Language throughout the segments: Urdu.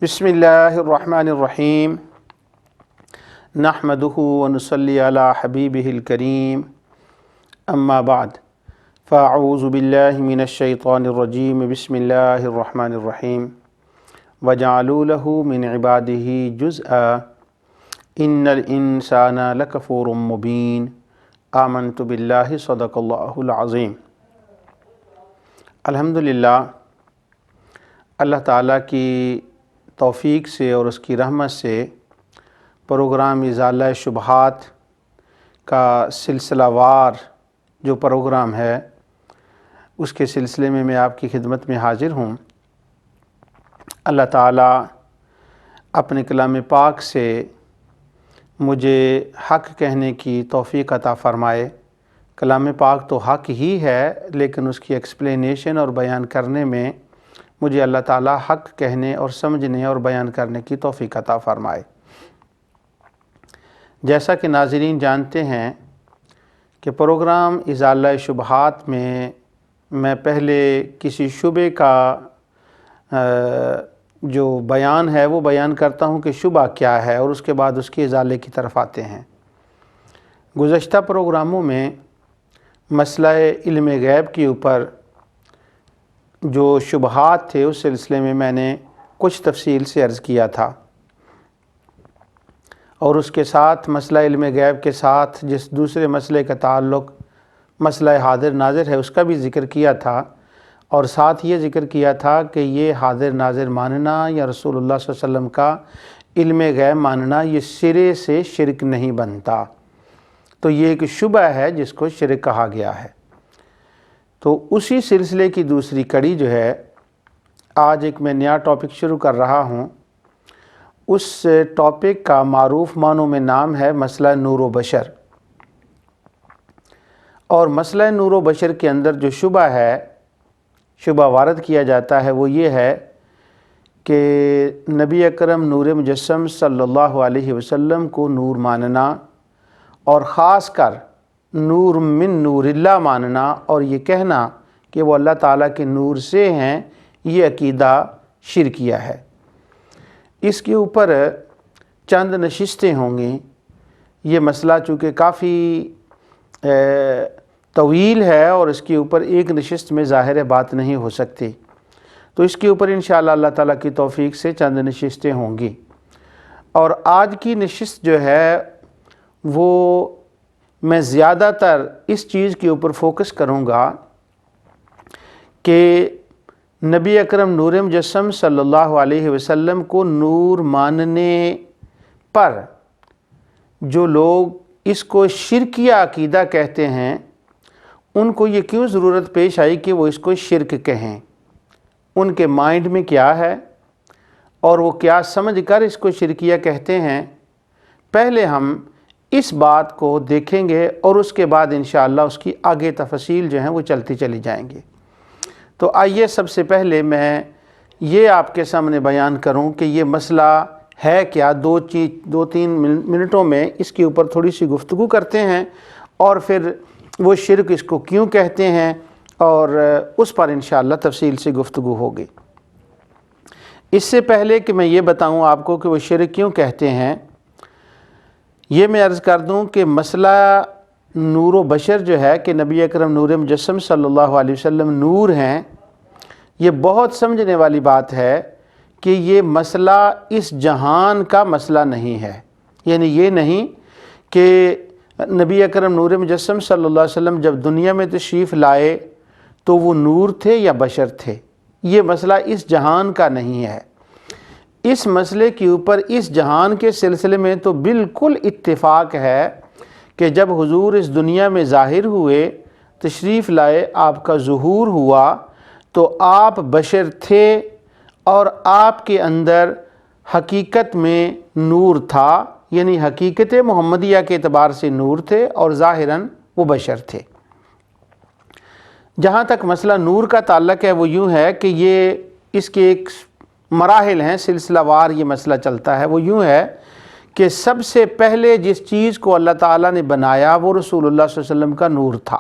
بسم اللہ الرحمن الرحیم نحمدہ ونصلی علی حبیبہ الکریم اما بعد فاعوذ باللہ من الشیطان الرجیم بسم اللہ الرحمن الرحیم وجعلوا لہ من عبادہ جزءا ان الانسان لکفور مبین آمنت باللہ صدق اللہ العظیم۔ الحمدللہ اللہ تعالیٰ کی توفیق سے اور اس کی رحمت سے پروگرام ازالہ شبہات کا سلسلہ وار جو پروگرام ہے اس کے سلسلے میں آپ کی خدمت میں حاضر ہوں۔ اللہ تعالیٰ اپنے کلام پاک سے مجھے حق کہنے کی توفیق عطا فرمائے۔ کلام پاک تو حق ہی ہے، لیکن اس کی ایکسپلینیشن اور بیان کرنے میں مجھے اللہ تعالیٰ حق کہنے اور سمجھنے اور بیان کرنے کی توفیق عطا فرمائے۔ جیسا کہ ناظرین جانتے ہیں کہ پروگرام ازالہ شبہات میں پہلے کسی شبہ کا جو بیان ہے وہ بیان کرتا ہوں کہ شبہ کیا ہے، اور اس کے بعد اس کے ازالے کی طرف آتے ہیں۔ گزشتہ پروگراموں میں مسئلہ علم غیب کے اوپر جو شبہات تھے اس سلسلے میں نے کچھ تفصیل سے عرض کیا تھا، اور اس کے ساتھ مسئلہ علم غیب کے ساتھ جس دوسرے مسئلے کا تعلق مسئلہ حاضر ناظر ہے اس کا بھی ذکر کیا تھا، اور ساتھ یہ ذکر کیا تھا کہ یہ حاضر ناظر ماننا یا رسول اللہ صلی اللہ علیہ وسلم کا علم غیب ماننا یہ سرے سے شرک نہیں بنتا، تو یہ ایک شبہ ہے جس کو شرک کہا گیا ہے۔ تو اسی سلسلے کی دوسری کڑی جو ہے، آج ایک میں نیا ٹاپک شروع کر رہا ہوں۔ اس ٹاپک کا معروف معنوں میں نام ہے مسئلہ نور و بشر، اور مسئلہ نور و بشر کے اندر جو شبہ وارد کیا جاتا ہے وہ یہ ہے کہ نبی اکرم نور مجسم صلی اللہ علیہ وسلم کو نور ماننا، اور خاص کر نور من نور اللہ ماننا، اور یہ کہنا کہ وہ اللہ تعالیٰ کے نور سے ہیں، یہ عقیدہ شرکیہ ہے۔ اس کے اوپر چند نشستیں ہوں گی۔ یہ مسئلہ چونکہ کافی طویل ہے اور اس کے اوپر ایک نشست میں ظاہر بات نہیں ہو سکتی، تو اس کے اوپر انشاءاللہ اللہ تعالیٰ کی توفیق سے چند نشستیں ہوں گی۔ اور آج کی نشست جو ہے وہ میں زیادہ تر اس چیز کے اوپر فوکس کروں گا کہ نبی اکرم نور مجسم صلی اللہ علیہ وسلم کو نور ماننے پر جو لوگ اس کو شرکیہ عقیدہ کہتے ہیں ان کو یہ کیوں ضرورت پیش آئی کہ وہ اس کو شرک کہیں، ان کے مائنڈ میں کیا ہے اور وہ کیا سمجھ کر اس کو شرکیہ کہتے ہیں، پہلے ہم اس بات کو دیکھیں گے اور اس کے بعد انشاءاللہ اس کی آگے تفصیل جو ہیں وہ چلتی چلی جائیں گے۔ تو آئیے سب سے پہلے میں یہ آپ کے سامنے بیان کروں کہ یہ مسئلہ ہے کیا۔ دو تین منٹوں میں اس کے اوپر تھوڑی سی گفتگو کرتے ہیں، اور پھر وہ شرک اس کو کیوں کہتے ہیں اور اس پر انشاءاللہ تفصیل سے گفتگو ہوگی۔ اس سے پہلے کہ میں یہ بتاؤں آپ کو کہ وہ شرک کیوں کہتے ہیں، یہ میں عرض کر دوں کہ مسئلہ نور و بشر جو ہے کہ نبی اکرم نور مجسم صلی اللہ علیہ وسلم نور ہیں، یہ بہت سمجھنے والی بات ہے کہ یہ مسئلہ اس جہان کا مسئلہ نہیں ہے۔ یعنی یہ نہیں کہ نبی اکرم نور مجسم صلی اللہ علیہ وسلم جب دنیا میں تشریف لائے تو وہ نور تھے یا بشر تھے، یہ مسئلہ اس جہان کا نہیں ہے۔ اس مسئلے کے اوپر اس جہان کے سلسلے میں تو بالکل اتفاق ہے کہ جب حضور اس دنیا میں ظاہر ہوئے، تشریف لائے، آپ کا ظہور ہوا تو آپ بشر تھے، اور آپ کے اندر حقیقت میں نور تھا، یعنی حقیقت محمدیہ کے اعتبار سے نور تھے، اور ظاہراً وہ بشر تھے۔ جہاں تک مسئلہ نور کا تعلق ہے وہ یوں ہے کہ یہ اس کے ایک مراحل ہیں، سلسلہ وار یہ مسئلہ چلتا ہے۔ وہ یوں ہے کہ سب سے پہلے جس چیز کو اللہ تعالیٰ نے بنایا وہ رسول اللہ صلی اللہ علیہ وسلم کا نور تھا،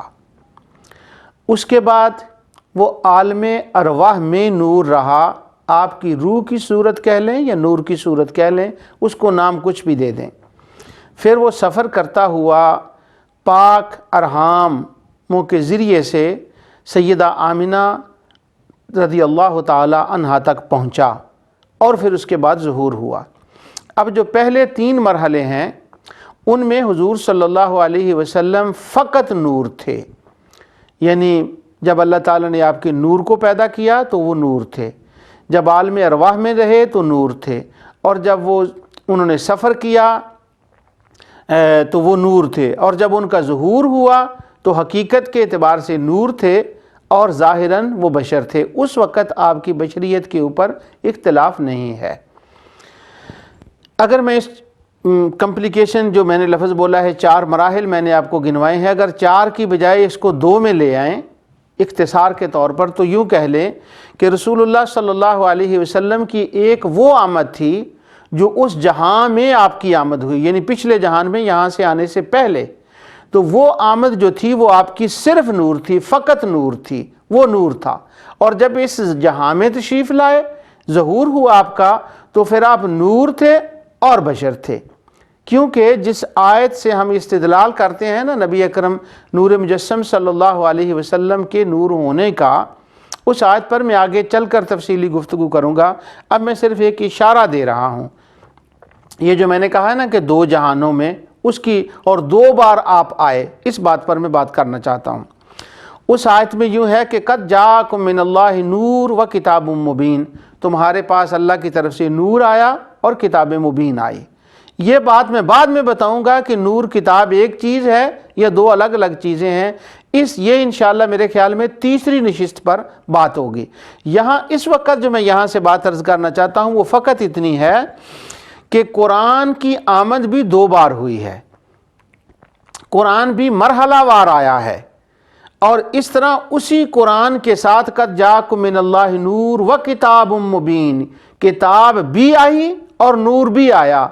اس کے بعد وہ عالم ارواح میں نور رہا، آپ کی روح کی صورت کہہ لیں یا نور کی صورت کہہ لیں، اس کو نام کچھ بھی دے دیں۔ پھر وہ سفر کرتا ہوا پاک ارحاموں کے ذریعے سے سیدہ آمنہ رضی اللہ تعالی عنہا تک پہنچا، اور پھر اس کے بعد ظہور ہوا۔ اب جو پہلے 3 مرحلے ہیں ان میں حضور صلی اللہ علیہ وسلم فقط نور تھے، یعنی جب اللہ تعالیٰ نے آپ کے نور کو پیدا کیا تو وہ نور تھے، جب عالم ارواح میں رہے تو نور تھے، اور جب انہوں نے سفر کیا تو وہ نور تھے، اور جب ان کا ظہور ہوا تو حقیقت کے اعتبار سے نور تھے اور ظاہراً وہ بشر تھے۔ اس وقت آپ کی بشریت کے اوپر اختلاف نہیں ہے۔ اگر میں اس کمپلیکیشن جو میں نے لفظ بولا ہے 4 مراحل میں نے آپ کو گنوائے ہیں، اگر 4 کی بجائے اس کو 2 میں لے آئیں اختصار کے طور پر، تو یوں کہہ لیں کہ رسول اللہ صلی اللہ علیہ وسلم کی ایک وہ آمد تھی جو اس جہاں میں آپ کی آمد ہوئی، یعنی پچھلے جہان میں یہاں سے آنے سے پہلے، تو وہ آمد جو تھی وہ آپ کی صرف نور تھی، فقط نور تھی، وہ نور تھا۔ اور جب اس جہاں میں تشریف لائے، ظہور ہوا آپ کا، تو پھر آپ نور تھے اور بشر تھے، کیونکہ جس آیت سے ہم استدلال کرتے ہیں نا نبی اکرم نور مجسم صلی اللہ علیہ وسلم کے نور ہونے کا، اس آیت پر میں آگے چل کر تفصیلی گفتگو کروں گا۔ اب میں صرف ایک اشارہ دے رہا ہوں۔ یہ جو میں نے کہا ہے نا کہ 2 جہانوں میں اس کی، اور 2 بار آپ آئے، اس بات پر میں بات کرنا چاہتا ہوں۔ اس آیت میں یوں ہے کہ قد جاءکم من اللہ نور و کتاب مبین، تمہارے پاس اللہ کی طرف سے نور آیا اور کتاب مبین آئی۔ یہ بات میں بعد میں بتاؤں گا کہ نور کتاب ایک چیز ہے یا 2 الگ الگ چیزیں ہیں، یہ انشاءاللہ میرے خیال میں تیسری نشست پر بات ہوگی۔ یہاں اس وقت جو میں یہاں سے بات عرض کرنا چاہتا ہوں وہ فقط اتنی ہے کہ قرآن کی آمد بھی 2 بار ہوئی ہے، قرآن بھی مرحلہ وار آیا ہے، اور اس طرح اسی قرآن کے ساتھ قد جاءکم من اللہ نور و کتاب مبین، کتاب بھی آئی اور نور بھی آیا۔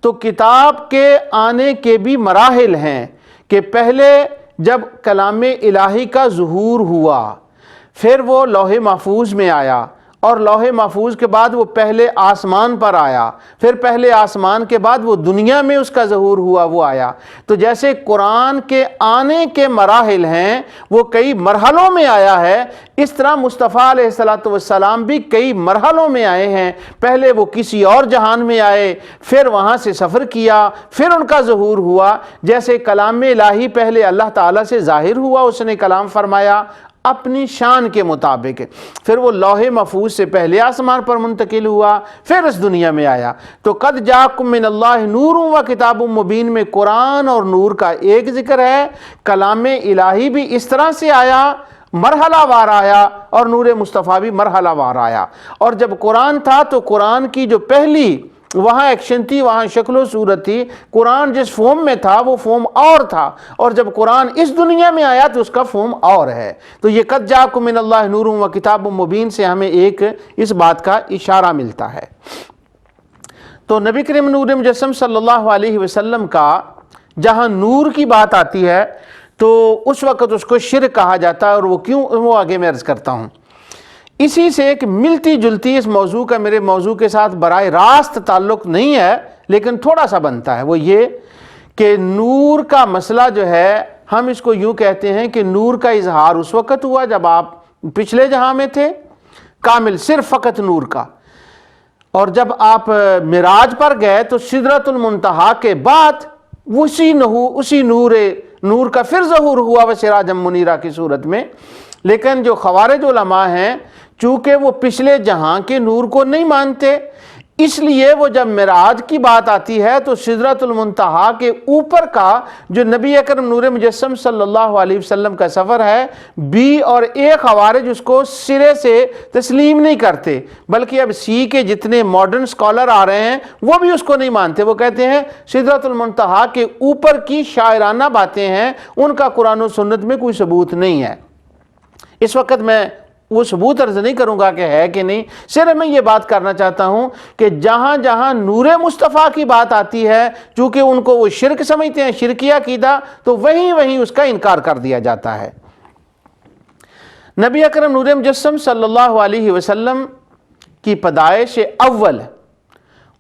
تو کتاب کے آنے کے بھی مراحل ہیں کہ پہلے جب کلام الہی کا ظہور ہوا، پھر وہ لوح محفوظ میں آیا، اور لوح محفوظ کے بعد وہ پہلے آسمان پر آیا، پھر پہلے آسمان کے بعد وہ دنیا میں اس کا ظہور ہوا، وہ آیا۔ تو جیسے قرآن کے آنے کے مراحل ہیں، وہ کئی مرحلوں میں آیا ہے، اس طرح مصطفیٰ علیہ السلام بھی کئی مرحلوں میں آئے ہیں۔ پہلے وہ کسی اور جہان میں آئے، پھر وہاں سے سفر کیا، پھر ان کا ظہور ہوا۔ جیسے کلام الہی پہلے اللہ تعالیٰ سے ظاہر ہوا، اس نے کلام فرمایا اپنی شان کے مطابق، پھر وہ لوح محفوظ سے پہلے آسمان پر منتقل ہوا، پھر اس دنیا میں آیا۔ تو قد جاءکم من اللہ نور و کتاب مبین میں قرآن اور نور کا ایک ذکر ہے، کلام الہی بھی اس طرح سے آیا، مرحلہ وار آیا، اور نور مصطفیٰ بھی مرحلہ وار آیا۔ اور جب قرآن تھا تو قرآن کی جو پہلی وہاں ایکشن تھی، وہاں شکل و صورت تھی، قرآن جس فارم میں تھا وہ فارم اور تھا، اور جب قرآن اس دنیا میں آیا تو اس کا فارم اور ہے۔ تو یہ قد جاءکم من اللہ نور و کتاب مبین سے ہمیں ایک اس بات کا اشارہ ملتا ہے۔ تو نبی کریم نور مجسم صلی اللہ علیہ وسلم کا جہاں نور کی بات آتی ہے تو اس وقت اس کو شرک کہا جاتا ہے، اور وہ کیوں، وہ آگے میں عرض کرتا ہوں۔ اسی سے ایک ملتی جلتی اس موضوع کا میرے موضوع کے ساتھ براہ راست تعلق نہیں ہے، لیکن تھوڑا سا بنتا ہے، وہ یہ کہ نور کا مسئلہ جو ہے، ہم اس کو یوں کہتے ہیں کہ نور کا اظہار اس وقت ہوا جب آپ پچھلے جہاں میں تھے، کامل صرف فقط نور کا، اور جب آپ معراج پر گئے تو سدرۃ المنتہا کے بعد اسی نور کا پھر ظہور ہوا وسراجا منیرا کی صورت میں۔ لیکن جو خوارج علماء ہیں، چونکہ وہ پچھلے جہاں کے نور کو نہیں مانتے، اس لیے وہ جب معراج کی بات آتی ہے تو سدرۃ المنتہا کے اوپر کا جو نبی اکرم نور مجسم صلی اللہ علیہ وسلم کا سفر ہے، بی اور اے خوارج اس کو سرے سے تسلیم نہیں کرتے، بلکہ اب سی کے جتنے ماڈرن اسکالر آ رہے ہیں وہ بھی اس کو نہیں مانتے۔ وہ کہتے ہیں سدرۃ المنتہا کے اوپر کی شاعرانہ باتیں ہیں، ان کا قرآن و سنت میں کوئی ثبوت نہیں ہے۔ اس وقت میں وہ ثبوت عرض نہیں کروں گا کہ ہے کہ نہیں، صرف میں یہ بات کرنا چاہتا ہوں کہ جہاں جہاں نور مصطفیٰ کی بات آتی ہے، چونکہ ان کو وہ شرک سمجھتے ہیں، شرکیہ عقیدہ، تو وہیں اس کا انکار کر دیا جاتا ہے۔ نبی اکرم نور مجسم صلی اللہ علیہ وسلم کی پیدائش اول،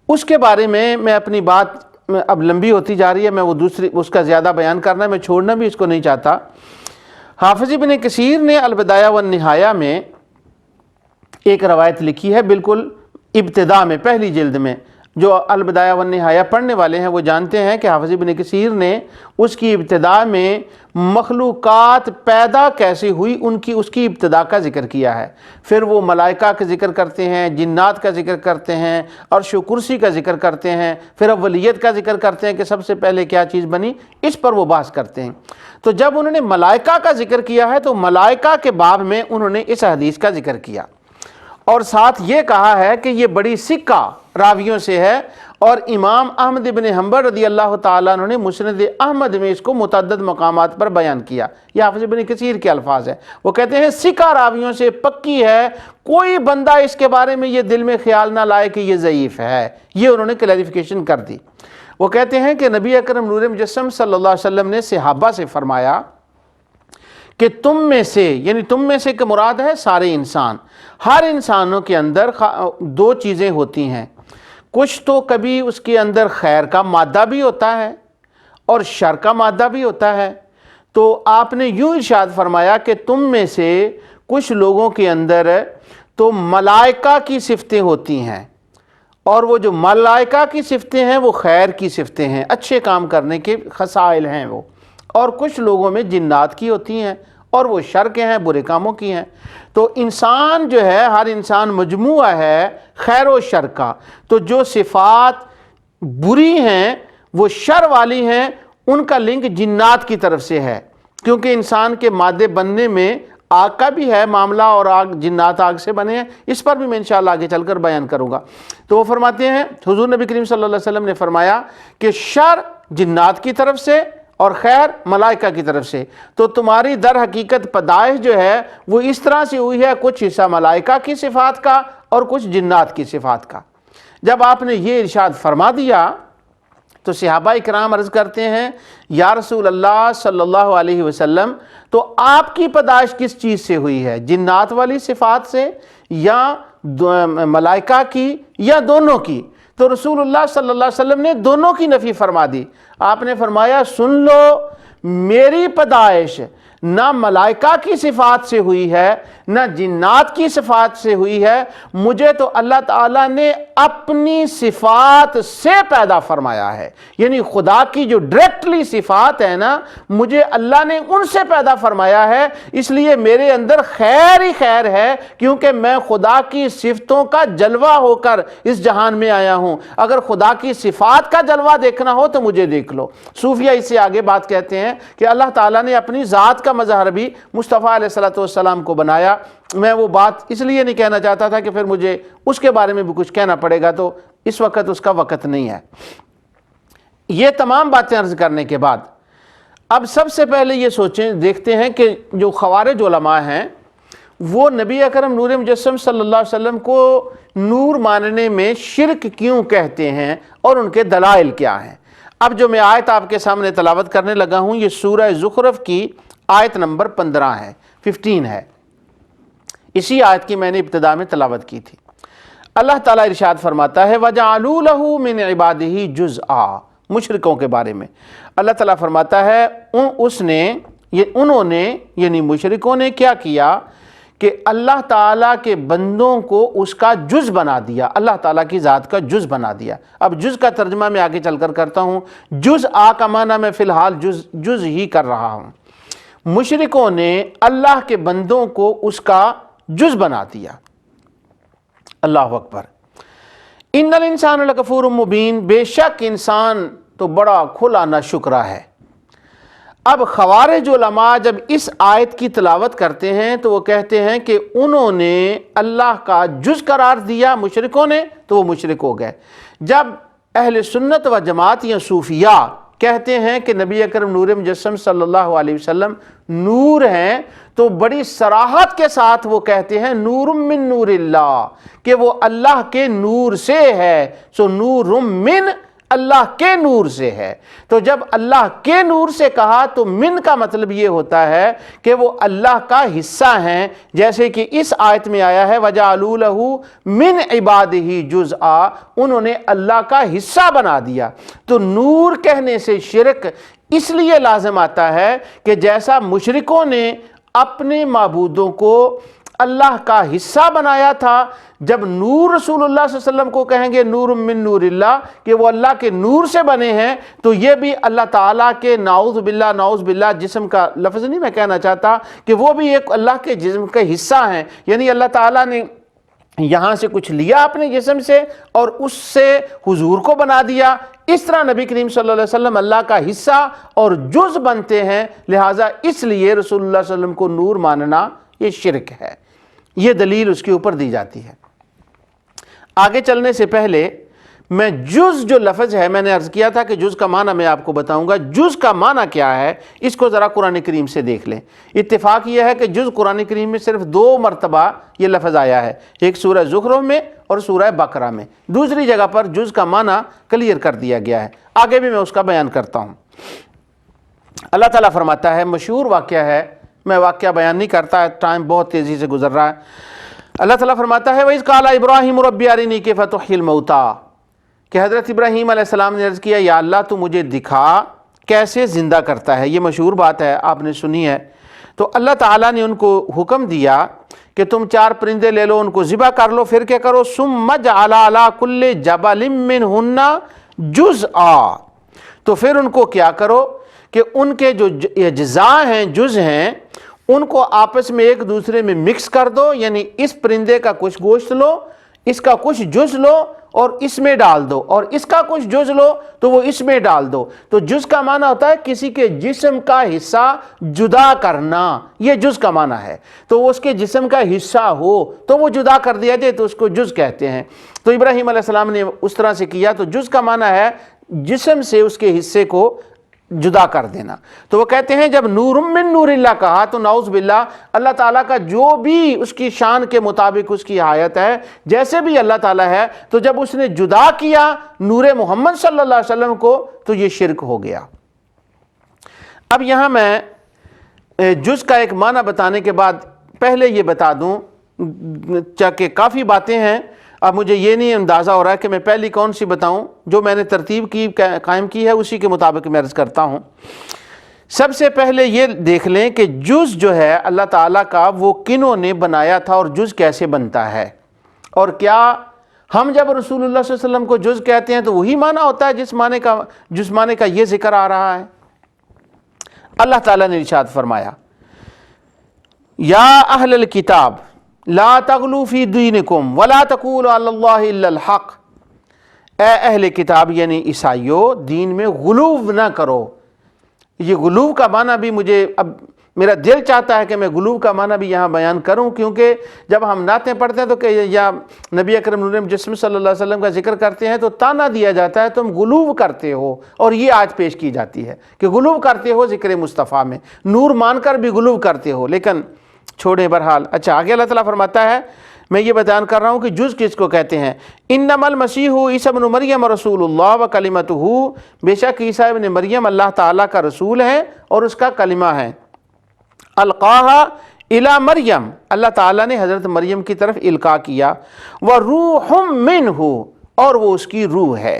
اس کے بارے میں اپنی بات اب لمبی ہوتی جا رہی ہے، میں وہ دوسری اس کا زیادہ بیان کرنا میں چھوڑنا بھی اس کو نہیں چاہتا۔ حافظ ابن کثیر نے البدایہ والنہایہ میں ایک روایت لکھی ہے، بالکل ابتدا میں پہلی جلد میں۔ جو البدایہ والنہایہ پڑھنے والے ہیں وہ جانتے ہیں کہ حافظ ابن کثیر نے اس کی ابتدا میں مخلوقات پیدا کیسے ہوئی اس کی ابتدا کا ذکر کیا ہے۔ پھر وہ ملائکہ کا ذکر کرتے ہیں، جنات کا ذکر کرتے ہیں، عرش و کرسی کا ذکر کرتے ہیں، پھر اولیت کا ذکر کرتے ہیں کہ سب سے پہلے کیا چیز بنی، اس پر وہ بحث کرتے ہیں۔ تو جب انہوں نے ملائکہ کا ذکر کیا ہے تو ملائکہ کے باب میں انہوں نے اس حدیث کا ذکر کیا، اور ساتھ یہ کہا ہے کہ یہ بڑی سکہ راویوں سے ہے، اور امام احمد بن حنبل رضی اللہ تعالیٰ عنہ نے مسند احمد میں اس کو متعدد مقامات پر بیان کیا۔ یہ حافظ ابن کثیر کے الفاظ ہیں، وہ کہتے ہیں سکہ راویوں سے پکی ہے، کوئی بندہ اس کے بارے میں یہ دل میں خیال نہ لائے کہ یہ ضعیف ہے، یہ انہوں نے کلیریفیکیشن کر دی۔ وہ کہتے ہیں کہ نبی اکرم نور مجسم صلی اللہ علیہ وسلم نے صحابہ سے فرمایا کہ تم میں سے، یعنی تم میں سے کہ مراد ہے سارے انسان، ہر انسانوں کے اندر دو چیزیں ہوتی ہیں، کچھ تو کبھی اس کے اندر خیر کا مادہ بھی ہوتا ہے اور شر کا مادہ بھی ہوتا ہے۔ تو آپ نے یوں ارشاد فرمایا کہ تم میں سے کچھ لوگوں کے اندر تو ملائکہ کی صفتیں ہوتی ہیں، اور وہ جو ملائکہ کی صفتیں ہیں وہ خیر کی صفتیں ہیں، اچھے کام کرنے کے خصائل ہیں وہ، اور کچھ لوگوں میں جنات کی ہوتی ہیں اور وہ شر کے ہیں، برے کاموں کی ہیں۔ تو انسان جو ہے، ہر انسان مجموعہ ہے خیر و شر کا، تو جو صفات بری ہیں وہ شر والی ہیں، ان کا لنک جنات کی طرف سے ہے، کیونکہ انسان کے مادے بننے میں آگ کا بھی ہے معاملہ، اور جنات آگ سے بنے ہیں، اس پر بھی میں انشاءاللہ آگے چل کر بیان کروں گا۔ تو وہ فرماتے ہیں، حضور نبی کریم صلی اللہ علیہ وسلم نے فرمایا کہ شر جنات کی طرف سے اور خیر ملائکہ کی طرف سے، تو تمہاری در حقیقت پیدائش جو ہے وہ اس طرح سے ہوئی ہے، کچھ حصہ ملائکہ کی صفات کا اور کچھ جنات کی صفات کا۔ جب آپ نے یہ ارشاد فرما دیا تو صحابہ اکرام عرض کرتے ہیں، یا رسول اللہ صلی اللہ علیہ وسلم، تو آپ کی پیدائش کس چیز سے ہوئی ہے، جنات والی صفات سے یا ملائکہ کی یا دونوں کی؟ تو رسول اللہ صلی اللہ علیہ وسلم نے دونوں کی نفی فرما دی۔ آپ نے فرمایا، سن لو، میری پیدائش نہ ملائکہ کی صفات سے ہوئی ہے نہ جنات کی صفات سے ہوئی ہے، مجھے تو اللہ تعالیٰ نے اپنی صفات سے پیدا فرمایا ہے، یعنی خدا کی جو ڈائریکٹلی صفات ہے نا، مجھے اللہ نے ان سے پیدا فرمایا ہے، اس لیے میرے اندر خیر ہی خیر ہے، کیونکہ میں خدا کی صفتوں کا جلوہ ہو کر اس جہان میں آیا ہوں۔ اگر خدا کی صفات کا جلوہ دیکھنا ہو تو مجھے دیکھ لو۔ صوفیہ اس سے آگے بات کہتے ہیں کہ اللہ تعالیٰ نے اپنی ذات کا مظہر بھی مصطفیٰ علیہ السلام کو بنایا۔ میں وہ بات اس لیے نہیں کہنا چاہتا تھا کہ پھر مجھے اس کے بارے میں بھی کچھ کہنا پڑے گا، تو اس وقت اس کا وقت نہیں ہے۔ یہ تمام باتیں عرض کرنے کے بعد اب سب سے پہلے یہ سوچیں، دیکھتے ہیں کہ جو خوارج علماء ہیں وہ نبی اکرم نور مجسم صلی اللہ علیہ وسلم کو نور ماننے میں شرک کیوں کہتے ہیں اور ان کے دلائل کیا ہیں۔ اب جو میں آیت آپ کے سامنے تلاوت کرنے لگا ہوں، یہ سورہ زخرف کی آیت نمبر 15 ہے، 15 ہے، اسی آیت کی میں نے ابتدا میں تلاوت کی تھی۔ اللہ تعالیٰ ارشاد فرماتا ہے، وَجَعَلُوا لَهُ مِنْ عِبَادِهِ جُزْءًا، مشرکوں کے بارے میں اللہ تعالیٰ فرماتا ہے انہوں نے یعنی مشرکوں نے کیا کیا کہ اللہ تعالیٰ کے بندوں کو اس کا جز بنا دیا، اللہ تعالیٰ کی ذات کا جز بنا دیا۔ اب جز کا ترجمہ میں آگے چل کر کرتا ہوں، جز آ کا معنی میں فی الحال جز ہی کر رہا ہوں۔ مشرکوں نے اللہ کے بندوں کو اس کا جز بنا دیا۔ اللہ اکبر۔ ان الانسان لکفور مبین، بے شک انسان تو بڑا کھلا ناشکرا ہے۔ اب خوارج علماء جب اس آیت کی تلاوت کرتے ہیں تو وہ کہتے ہیں کہ انہوں نے اللہ کا جز قرار دیا مشرکوں نے، تو وہ مشرک ہو گئے۔ جب اہل سنت و جماعت یا صوفیہ کہتے ہیں کہ نبی اکرم نور مجسم صلی اللہ علیہ وسلم نور ہیں، تو بڑی صراحت کے ساتھ وہ کہتے ہیں نور من نور اللہ، کہ وہ اللہ کے نور سے ہے۔ سو نور من اللہ کے نور سے ہے۔ تو جب اللہ کے نور سے کہا تو من کا مطلب یہ ہوتا ہے کہ وہ اللہ کا حصہ ہیں، جیسے کہ اس آیت میں آیا ہے وَجَعَلُوا لَهُ مِنْ عِبَادِهِ جُزْءًا، انہوں نے اللہ کا حصہ بنا دیا۔ تو نور کہنے سے شرک اس لیے لازم آتا ہے کہ جیسا مشرکوں نے اپنے معبودوں کو اللہ کا حصہ بنایا تھا، جب نور رسول اللہ صلی اللہ علیہ وسلم کو کہیں گے نور من نور اللہ کہ وہ اللہ کے نور سے بنے ہیں، تو یہ بھی اللہ تعالیٰ کے نعوذ باللہ جسم کا لفظ نہیں میں کہنا چاہتا، کہ وہ بھی ایک اللہ کے جسم کا حصہ ہیں، یعنی اللہ تعالیٰ نے یہاں سے کچھ لیا اپنے جسم سے اور اس سے حضور کو بنا دیا۔ اس طرح نبی کریم صلی اللہ علیہ وسلم اللہ کا حصہ اور جز بنتے ہیں، لہٰذا اس لیے رسول اللہ صلی اللہ علیہ وسلم کو نور ماننا یہ شرک ہے۔ یہ دلیل اس کے اوپر دی جاتی ہے۔ آگے چلنے سے پہلے میں جز جو لفظ ہے، میں نے عرض کیا تھا کہ جز کا معنی میں آپ کو بتاؤں گا، جز کا معنی کیا ہے اس کو ذرا قرآن کریم سے دیکھ لیں۔ اتفاق یہ ہے کہ جز قرآن کریم میں صرف 2 مرتبہ یہ لفظ آیا ہے، ایک سورہ زخرف میں اور سورہ بقرہ میں، دوسری جگہ پر جز کا معنی کلیئر کر دیا گیا ہے، آگے بھی میں اس کا بیان کرتا ہوں۔ اللہ تعالیٰ فرماتا ہے، مشہور واقعہ ہے، میں واقعہ بیان نہیں کرتا، ٹائم بہت تیزی سے گزر رہا ہے۔ اللہ تعالیٰ فرماتا ہے وَإِذْ قَالَ إِبْرَاهِيمُ رَبِّ أَرِنِي كَيْفَ تُحْيِي الْمَوْتَىٰ، کہ حضرت ابراہیم علیہ السلام نے عرض کیا یا اللہ تو مجھے دکھا کیسے زندہ کرتا ہے۔ یہ مشہور بات ہے، آپ نے سنی ہے۔ تو اللہ تعالیٰ نے ان کو حکم دیا کہ تم 4 پرندے لے لو، ان کو ذبح کر لو، پھر کیا کرو ثُمَّ اجْعَلْ عَلَىٰ كُلِّ جَبَلٍ مِّنْهُنَّ جُزْءًا، تو پھر ان کو کیا کرو کہ ان کے جو اجزاء ہیں، جز ہیں، ان کو آپس میں ایک دوسرے میں مکس کر دو، یعنی اس پرندے کا کچھ گوشت لو، اس کا کچھ جز لو اور اس میں ڈال دو، اور اس کا کچھ جز لو تو وہ اس میں ڈال دو۔ تو جز کا معنی ہوتا ہے کسی کے جسم کا حصہ جدا کرنا، یہ جز کا معنی ہے۔ تو وہ اس کے جسم کا حصہ ہو تو وہ جدا کر دیا جائے تو اس کو جز کہتے ہیں۔ تو ابراہیم علیہ السلام نے اس طرح سے کیا، تو جز کا معنی ہے جسم سے اس کے حصے کو جدا کر دینا۔ تو وہ کہتے ہیں جب نور من نور اللہ کہا تو نعوذ باللہ اللہ تعالیٰ کا جو بھی اس کی شان کے مطابق اس کی آیت ہے، جیسے بھی اللہ تعالیٰ ہے، تو جب اس نے جدا کیا نور محمد صلی اللہ علیہ وسلم کو تو یہ شرک ہو گیا۔ اب یہاں میں جز کا ایک معنی بتانے کے بعد پہلے یہ بتا دوں، چاہے کافی باتیں ہیں، اب مجھے یہ نہیں اندازہ ہو رہا ہے کہ میں پہلی کون سی بتاؤں، جو میں نے ترتیب کی قائم کی ہے اسی کے مطابق میں عرض کرتا ہوں۔ سب سے پہلے یہ دیکھ لیں کہ جز جو ہے اللہ تعالیٰ کا وہ کنوں نے بنایا تھا اور جز کیسے بنتا ہے، اور کیا ہم جب رسول اللہ صلی اللہ علیہ وسلم کو جز کہتے ہیں تو وہی معنی ہوتا ہے جس معنی کا یہ ذکر آ رہا ہے۔ اللہ تعالیٰ نے ارشاد فرمایا یا اہل الکتاب لا تغلوا فی دینکم ولا تقولوا علی اللہ الا الحق، اے اہل کتاب یعنی عیسائیو دین میں غلو نہ کرو۔ یہ غلو کا معنی بھی مجھے اب میرا دل چاہتا ہے کہ میں غلو کا معنی بھی یہاں بیان کروں، کیونکہ جب ہم نعتیں پڑھتے ہیں تو کہ یا نبی اکرم نور مجسم صلی اللہ علیہ وسلم کا ذکر کرتے ہیں تو تانا دیا جاتا ہے تم غلو کرتے ہو، اور یہ آج پیش کی جاتی ہے کہ غلو کرتے ہو ذکر مصطفیٰ میں، نور مان کر بھی غلو کرتے ہو، لیکن چھوڑے بہرحال۔ اچھا آگے اللہ تعالیٰ فرماتا ہے، میں یہ بیان کر رہا ہوں کہ جز کس کو کہتے ہیں۔ انما المسیح عیسی ابن مریم رسول اللہ و کلمتہ، بے شک عیسیٰ ابن مریم اللہ تعالیٰ کا رسول ہے اور اس کا کلمہ ہے۔ القاہا الی مریم، اللہ تعالیٰ نے حضرت مریم کی طرف القاء کیا، وروح منہ، اور وہ اس کی روح ہے۔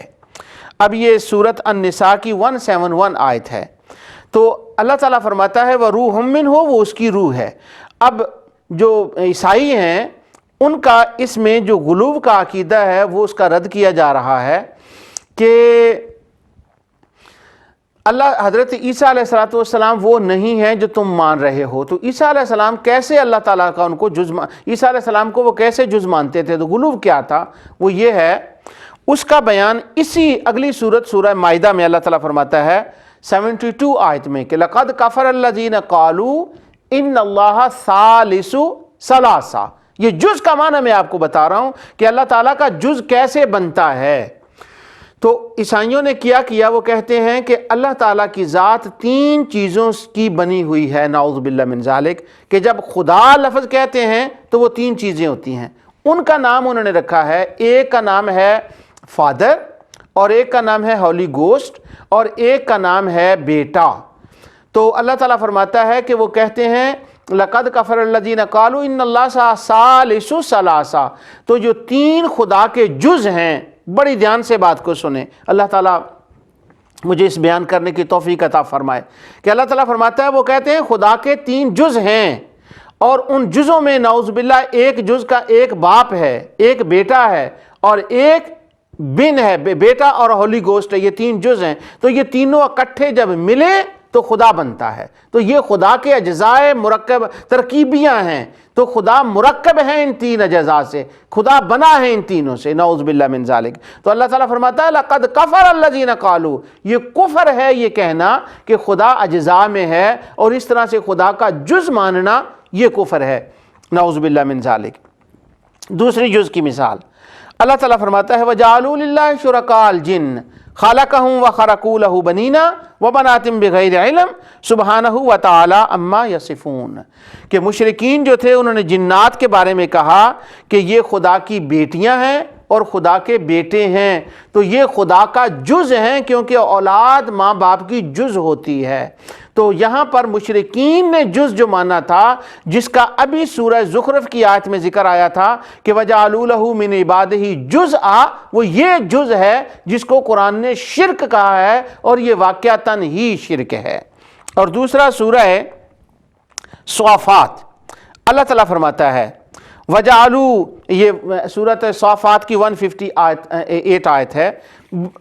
اب یہ سورۃ النساء کی 171 آیت ہے۔ تو اللہ تعالیٰ فرماتا ہے وروح منہ، وہ اس کی روح ہے۔ اب جو عیسائی ہیں ان کا اس میں جو غلو کا عقیدہ ہے وہ اس کا رد کیا جا رہا ہے کہ اللہ حضرت عیسیٰ علیہ السلام وہ نہیں ہیں جو تم مان رہے ہو۔ تو عیسیٰ علیہ السلام کیسے اللہ تعالیٰ کا ان کو عیسیٰ علیہ السلام کو وہ کیسے جز مانتے تھے؟ تو غلو کیا تھا؟ وہ یہ ہے، اس کا بیان اسی اگلی سورت سورہ مائدہ میں اللہ تعالیٰ فرماتا ہے 72 آیت میں کہ لَقَدْ كَفَرَ الَّذِينَ قَالُوا إِنَّ اللَّهَ ثَالِثُ ثَلَاثَةٍ۔ یہ جز کا معنی میں آپ کو بتا رہا ہوں کہ اللہ تعالیٰ کا جز کیسے بنتا ہے۔ تو عیسائیوں نے کیا وہ کہتے ہیں کہ اللہ تعالیٰ کی ذات 3 چیزوں کی بنی ہوئی ہے، نعوذ باللہ من ذالک، کہ جب خدا لفظ کہتے ہیں تو وہ 3 چیزیں ہوتی ہیں۔ ان کا نام انہوں نے رکھا ہے، ایک کا نام ہے فادر، اور ایک کا نام ہے ہولی گوسٹ اور ایک کا نام ہے بیٹا۔ تو اللہ تعالیٰ فرماتا ہے کہ وہ کہتے ہیں لَقَدْ كَفَرَ الَّذِينَ قَالُوا إِنَّ اللَّهَ ثَالِثُ ثَلَاثَةٍ، تو جو تین خدا کے جز ہیں، بڑی دھیان سے بات کو سنیں، اللہ تعالیٰ مجھے اس بیان کرنے کی توفیق عطا فرمائے کہ اللہ تعالیٰ فرماتا ہے وہ کہتے ہیں خدا کے تین جز ہیں، اور ان جزوں میں نعوذ باللہ ایک جز کا ایک باپ ہے، ایک بیٹا ہے اور ایک بن ہے، بیٹا اور ہولی گوسٹ ہے، یہ تین جز ہیں۔ تو یہ تینوں اکٹھے جب ملے تو خدا بنتا ہے۔ تو یہ خدا کے اجزاء مرکب ترکیبیاں ہیں، تو خدا مرکب ہے ان تین اجزاء سے، خدا بنا ہے ان تینوں سے، نعوذ باللہ من ذالک۔ تو اللہ تعالیٰ فرماتا ہے لَقَدْ كَفَرَ الَّذِينَ قَالُوا، یہ کفر ہے یہ کہنا کہ خدا اجزاء میں ہے، اور اس طرح سے خدا کا جز ماننا یہ کفر ہے، نعوذ باللہ من ذالک۔ دوسری جز کی مثال اللہ تعالیٰ فرماتا ہے وَجَعَلُوا لِلَّهِ شُرَكَاءَ الْجِنَّ خَلَقَهُمْ وَخَرَقُوا لَهُ بَنِينَ وَبَنَاتٍ بِغَيْرِ عِلْمٍ سُبْحَانَهُ وَتَعَالَىٰ عَمَّا يَصِفُونَ، کہ مشرکین جو تھے انہوں نے جنات کے بارے میں کہا کہ یہ خدا کی بیٹیاں ہیں اور خدا کے بیٹے ہیں، تو یہ خدا کا جز ہیں کیونکہ اولاد ماں باپ کی جز ہوتی ہے۔ تو یہاں پر مشرکین نے جز جو مانا تھا، جس کا ابھی سورہ زخرف کی آیت میں ذکر آیا تھا کہ وَجَعَلُوا لَهُ مِنْ عِبَادِهِ جُزْءًا، وہ یہ جز ہے جس کو قرآن نے شرک کہا ہے، اور یہ واقعتاً ہی شرک ہے۔ اور دوسرا سورہ صافات، اللہ تعالیٰ فرماتا ہے وَجَعَلُوا، یہ سورۃ صافات کی 158 آیت ہے،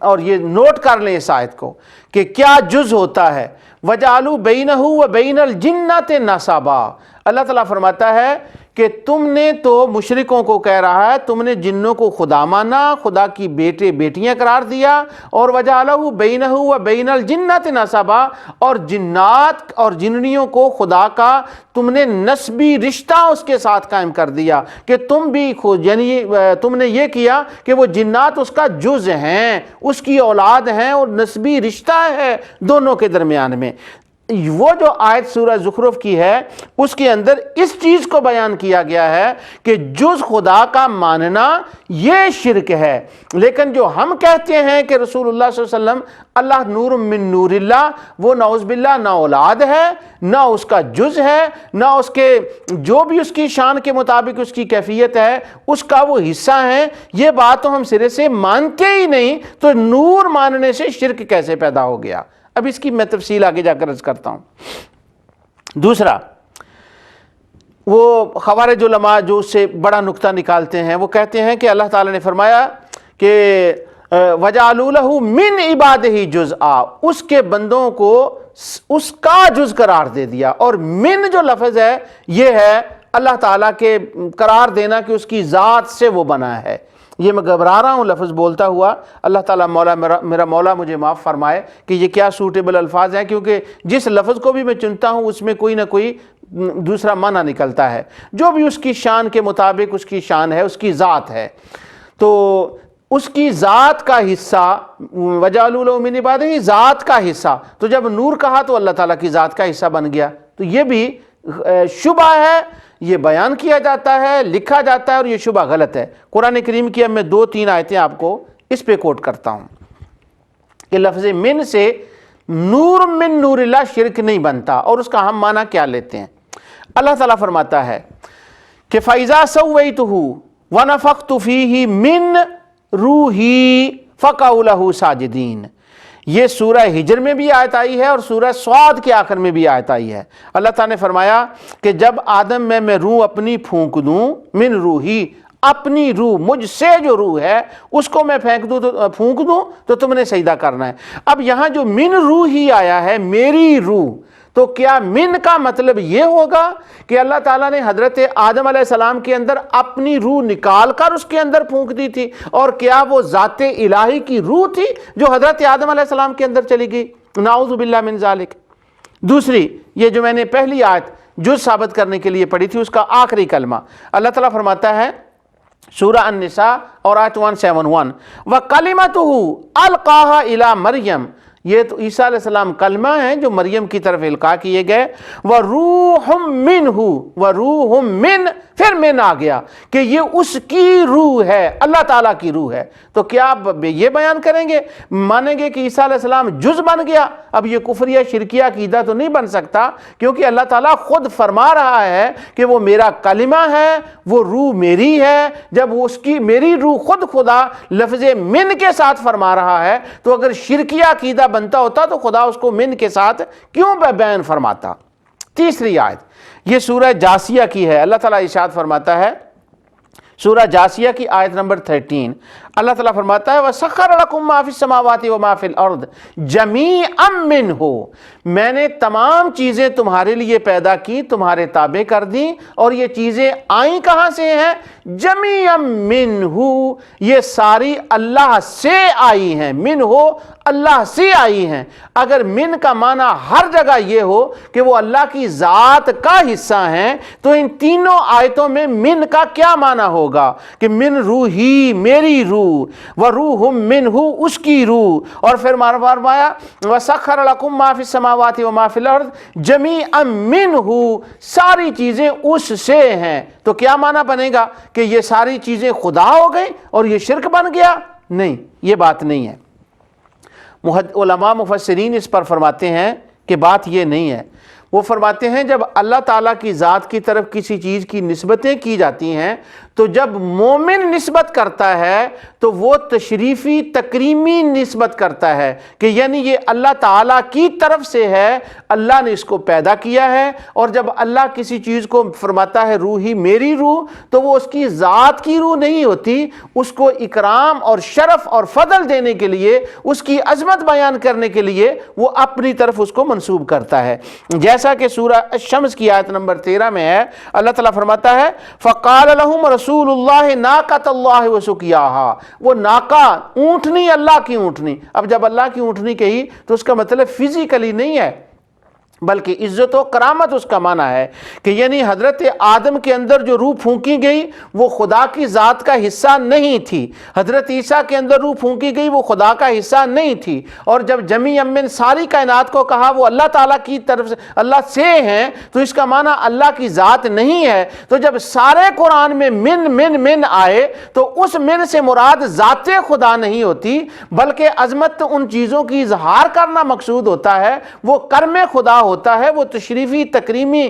اور یہ نوٹ کر لیں اس آیت کو کہ کیا جز ہوتا ہے۔ وَجَعَلُوا بَيْنَهُ وَبَيْنَ الْجِنَّةِ نَسَبًا، اللہ تعالیٰ فرماتا ہے کہ تم نے تو مشرکوں کو کہہ رہا ہے تم نے جنوں کو خدا مانا، خدا کی بیٹے بیٹیاں قرار دیا، اور وَجَعَلَهُ بَيْنَهُ وَبَيْنَ الْجِنَّةِ نَسَبًا، اور جنات اور جننیوں کو خدا کا تم نے نسبی رشتہ اس کے ساتھ قائم کر دیا کہ تم بھی یعنی تم نے یہ کیا کہ وہ جنات اس کا جز ہیں، اس کی اولاد ہیں، اور نسبی رشتہ ہے دونوں کے درمیان میں۔ وہ جو آیت سورہ زخرف کی ہے اس کے اندر اس چیز کو بیان کیا گیا ہے کہ جز خدا کا ماننا یہ شرک ہے، لیکن جو ہم کہتے ہیں کہ رسول اللہ صلی اللہ علیہ وسلم اللہ نور من نور اللہ، وہ نعوذ باللہ نہ اولاد ہے، نہ اس کا جز ہے، نہ اس کے جو بھی اس کی شان کے مطابق اس کی کیفیت ہے اس کا وہ حصہ ہے، یہ بات تو ہم سرے سے مانتے ہی نہیں، تو نور ماننے سے شرک کیسے پیدا ہو گیا؟ اب اس کی میں تفصیل آگے جا کر عرض کرتا ہوں۔ دوسرا، وہ خوارج علماء جو اس سے بڑا نقطہ نکالتے ہیں، وہ کہتے ہیں کہ اللہ تعالیٰ نے فرمایا کہ وَجَعَلُوا لَهُ مِنْ عِبَادِهِ جُزْءًا، اس کے بندوں کو اس کا جز قرار دے دیا، اور من جو لفظ ہے یہ ہے اللہ تعالیٰ کے قرار دینا کہ اس کی ذات سے وہ بنا ہے۔ یہ میں گھبرا رہا ہوں لفظ بولتا ہوا، اللہ تعالیٰ میرا مولا مجھے معاف فرمائے کہ یہ کیا سوٹیبل الفاظ ہیں، کیونکہ جس لفظ کو بھی میں چنتا ہوں اس میں کوئی نہ کوئی دوسرا معنی نکلتا ہے، جو بھی اس کی شان کے مطابق اس کی شان ہے، اس کی ذات ہے، تو اس کی ذات کا حصہ وَجَعَلُوا لَهُ مِنْ عِبَادِهِ، ذات کا حصہ، تو جب نور کہا تو اللہ تعالیٰ کی ذات کا حصہ بن گیا، تو یہ بھی شبہ ہے، یہ بیان کیا جاتا ہے، لکھا جاتا ہے، اور یہ شبہ غلط ہے۔ قرآن کریم کی اب میں 2-3 آیتیں آپ کو اس پہ کوٹ کرتا ہوں کہ لفظ من سے نور من نور اللہ شرک نہیں بنتا، اور اس کا ہم معنی کیا لیتے ہیں۔ اللہ تعالیٰ فرماتا ہے کہ فَإِذَا سَوَّيْتُهُ وَنَفَخْتُ فِيهِ مِن رُوحِي فَقَعُوا لَهُ سَاجِدِينَ، یہ سورہ ہجر میں بھی آیت آئی ہے اور سورہ صاد کے آخر میں بھی آیت آئی ہے۔ اللہ تعالیٰ نے فرمایا کہ جب آدم میں روح اپنی پھونک دوں، من روحی، اپنی روح، مجھ سے جو روح ہے اس کو میں پھونک دوں تو تم نے سجدہ کرنا ہے۔ اب یہاں جو من روحی آیا ہے، میری روح، تو کیا من کا مطلب یہ ہوگا کہ اللہ تعالیٰ نے حضرت آدم علیہ السلام کے اندر اپنی روح نکال کر اس کے اندر پھونک دی تھی، اور کیا وہ ذات الہی کی روح تھی جو حضرت آدم علیہ السلام کے اندر چلی گئی؟ نعوذ باللہ من ذالک۔ دوسری، یہ جو میں نے پہلی آیت جز ثابت کرنے کے لیے پڑھی تھی اس کا آخری کلمہ، اللہ تعالیٰ فرماتا ہے سورہ النساء اور آیت 171 وَقَلِمَتُهُ أَلْقَاهَا إِلَى مَرْيَمَ، یہ تو عیسیٰ علیہ السلام کلمہ ہیں جو مریم کی طرف القاء کیے گئے. وَرُوحٌ مِّنْهُ وَرُوحٌ مِّن، پھر من آ گیا کہ یہ اس کی روح ہے، اللہ تعالیٰ کی روح ہے. تو کیا آپ یہ بیان کریں گے، مانیں گے کہ عیسیٰ علیہ السلام جز بن گیا؟ اب یہ کفریہ شرکیہ عقیدہ تو نہیں بن سکتا، کیونکہ اللہ تعالیٰ خود فرما رہا ہے کہ وہ میرا کلمہ ہے، وہ روح میری ہے. جب اس کی میری روح خود خدا لفظ من کے ساتھ فرما رہا ہے، تو اگر شرکیہ عقیدہ بنتا ہوتا تو خدا اس کو من کے ساتھ کیوں بیان فرماتا؟ تیسری آیت یہ سورہ جاسیہ کی ہے. اللہ تعالیٰ ارشاد فرماتا ہے سورہ جاسیہ کی آیت نمبر 13، اللہ تعالیٰ فرماتا ہے وَسَخَّرَ لَكُم مَّا فِي السَّمَاوَاتِ وَمَا فِي الْأَرْضِ جَمِيعًا مِّنْهُ، میں نے تمام چیزیں تمہارے لیے پیدا کی، تمہارے تابع کر دیں. اور یہ چیزیں آئیں کہاں سے ہیں؟ جَمِيعًا مِّنْهُ، یہ ساری اللہ سے آئی ہیں. منہ اللہ سے آئی ہیں. اگر من کا معنی ہر جگہ یہ ہو کہ وہ اللہ کی ذات کا حصہ ہیں، تو ان تینوں آیتوں میں من کا کیا معنی ہوگا کہ من روحی، میری روح، وَرُوحٌ مِّنْهُ، اس کی روح. اور پھر فرمایا وَسَخَّرَ لَكُم مَّا فِي السَّمَاوَاتِ وَمَا فِي الْأَرْضِ جَمِيعًا مِّنْهُ، ساری چیزیں اس سے ہیں. تو کیا معنی بنے گا کہ یہ ساری چیزیں خدا ہو گئیں اور یہ شرک بن گیا؟ نہیں، یہ بات نہیں ہے. علماء مفسرین اس پر فرماتے ہیں کہ بات یہ نہیں ہے. وہ فرماتے ہیں جب اللہ تعالیٰ کی ذات کی طرف کسی چیز کی نسبتیں کی جاتی ہیں، تو جب مومن نسبت کرتا ہے تو وہ تشریفی تکریمی نسبت کرتا ہے کہ یعنی یہ اللہ تعالیٰ کی طرف سے ہے، اللہ نے اس کو پیدا کیا ہے. اور جب اللہ کسی چیز کو فرماتا ہے روحی میری روح، تو وہ اس کی ذات کی روح نہیں ہوتی، اس کو اکرام اور شرف اور فضل دینے کے لیے، اس کی عظمت بیان کرنے کے لیے وہ اپنی طرف اس کو منسوب کرتا ہے. جیسا کہ سورہ الشمس کی آیت نمبر 13 میں ہے، اللہ تعالیٰ فرماتا ہے فَقَالَ لَهُمْ رَسُولُ اللَّهِ نَاقَةَ اللَّهِ وَسُقْيَاهَا، وہ ناقہ اونٹنی، اللہ کی اونٹنی. اب جب اللہ کی اونٹنی کہی تو اس کا مطلب فزیکلی نہیں ہے، بلکہ عزت و کرامت اس کا معنی ہے کہ یعنی حضرت آدم کے اندر جو روح پھونکی گئی وہ خدا کی ذات کا حصہ نہیں تھی. حضرت عیسیٰ کے اندر روح پھونکی گئی وہ خدا کا حصہ نہیں تھی. اور جب جمیع من ساری کائنات کو کہا وہ اللہ تعالیٰ کی طرف سے، اللہ سے ہیں، تو اس کا معنی اللہ کی ذات نہیں ہے. تو جب سارے قرآن میں من من من آئے تو اس من سے مراد ذات خدا نہیں ہوتی، بلکہ عظمت ان چیزوں کی اظہار کرنا مقصود ہوتا ہے. وہ کرم خدا ہوتا ہے، وہ تشریفی تکریمی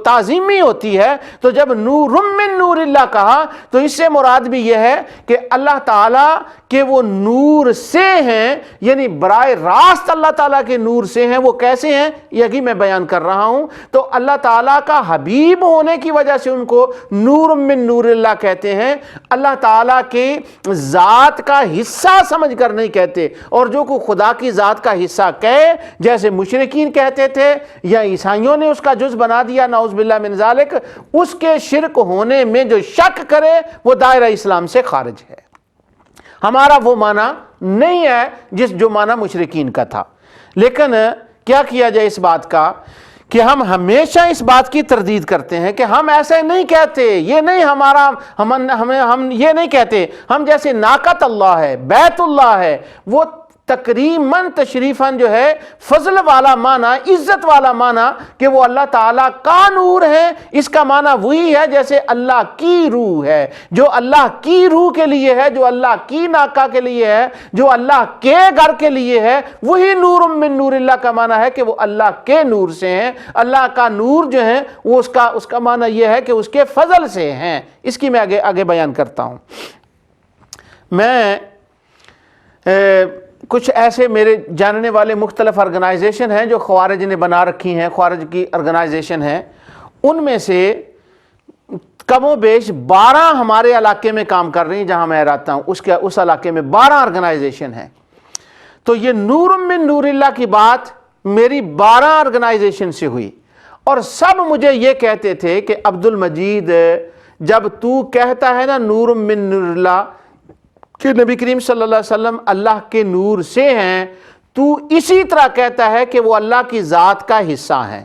تعظیمی ہوتی ہے. تو جب نور من نور اللہ کہا تو اس سے مراد بھی یہ ہے کہ اللہ تعالیٰ کے وہ نور سے ہیں، یعنی براہ راست اللہ تعالیٰ کے نور سے ہیں. وہ کیسے ہیں یہی میں بیان کر رہا ہوں. تو اللہ تعالیٰ کا حبیب ہونے کی وجہ سے ان کو نور من نور اللہ کہتے ہیں، اللہ تعالیٰ کے ذات کا حصہ سمجھ کر نہیں کہتے. اور جو کو خدا کی ذات کا حصہ کہے، جیسے مشرکین کہتے تھے یا عیسائیوں نے اس کا جز بنا دیا، نعوذ باللہ من ذالک، اس کے شرک ہونے میں جو شک کرے وہ دائرہ اسلام سے خارج ہے. ہمارا وہ معنی نہیں ہے جو معنی مشرکین کا تھا. لیکن کیا کیا جائے اس بات کا کہ ہم ہمیشہ اس بات کی تردید کرتے ہیں کہ ہم ایسے نہیں کہتے، یہ نہیں ہمارا، ہم یہ نہیں کہتے. ہم جیسے ناقۃ اللہ ہے، بیت اللہ ہے، وہ تکریماً تشریفاً جو ہے فضل والا معنی، عزت والا معنی کہ وہ اللہ تعالیٰ کا نور ہے. اس کا معنی وہی ہے جیسے اللہ کی روح ہے. جو اللہ کی روح کے لیے ہے، جو اللہ کی ناقہ کے لیے ہے، جو اللہ کے گھر کے لیے ہے، وہی نور من نور اللہ کا معنی ہے کہ وہ اللہ کے نور سے ہیں. اللہ کا نور جو ہے وہ اس کا معنی یہ ہے کہ اس کے فضل سے ہیں. اس کی میں آگے بیان کرتا ہوں. میں کچھ ایسے میرے جاننے والے مختلف آرگنائزیشن ہیں جو خوارج نے بنا رکھی ہیں، خوارج کی آرگنائزیشن ہیں. ان میں سے کم و بیش 12 ہمارے علاقے میں کام کر رہی ہیں جہاں میں رہتا ہوں. اس علاقے میں 12 آرگنائزیشن ہیں. تو یہ نور من نور اللہ کی بات میری 12 آرگنائزیشن سے ہوئی، اور سب مجھے یہ کہتے تھے کہ عبد المجید جب تو کہتا ہے نا نور من نور اللہ کہ نبی کریم صلی اللہ علیہ وسلم اللہ کے نور سے ہیں، تو اسی طرح کہتا ہے کہ وہ اللہ کی ذات کا حصہ ہیں.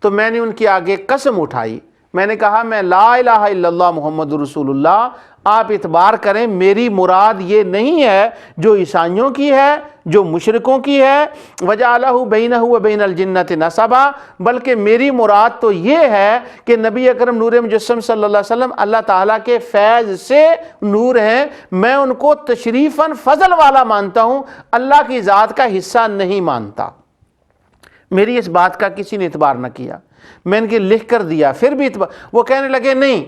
تو میں نے ان کی آگے قسم اٹھائی. میں نے کہا میں لا الہ الا اللہ محمد رسول اللہ، آپ اعتبار کریں میری مراد یہ نہیں ہے جو عیسائیوں کی ہے، جو مشرکوں کی ہے، وَجَعَلَهُ بَيْنَهُ وَبَيْنَ الْجِنَّةِ نَسَبًا، بلکہ میری مراد تو یہ ہے کہ نبی اکرم نور مجسم صلی اللہ علیہ وسلم اللہ تعالیٰ کے فیض سے نور ہیں، میں ان کو تشریفاً فضل والا مانتا ہوں، اللہ کی ذات کا حصہ نہیں مانتا۔ میری اس بات کا کسی نے اعتبار نہ کیا، میں ان کے لکھ کر دیا، پھر بھی وہ کہنے لگے نہیں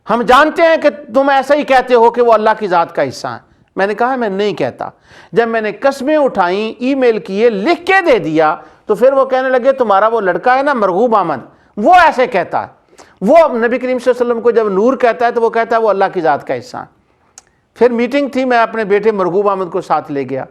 ہم جانتے ہیں کہ تم ایسا ہی کہتے ہو کہ وہ اللہ کی ذات کا حصہ ہیں۔ میں نے کہا میں نہیں کہتا۔ جب میں نے قسمیں اٹھائیں، ای میل کیے، لکھ کے دے دیا، تو پھر وہ کہنے لگے تمہارا وہ لڑکا ہے نا مرغوب احمد، وہ ایسے کہتا ہے، وہ نبی کریم صلی اللہ علیہ وسلم کو جب نور کہتا ہے تو وہ کہتا ہے وہ اللہ کی ذات کا حصہ ہے۔ پھر میٹنگ تھی، میں اپنے بیٹے مرغوب احمد کو ساتھ لے گیا۔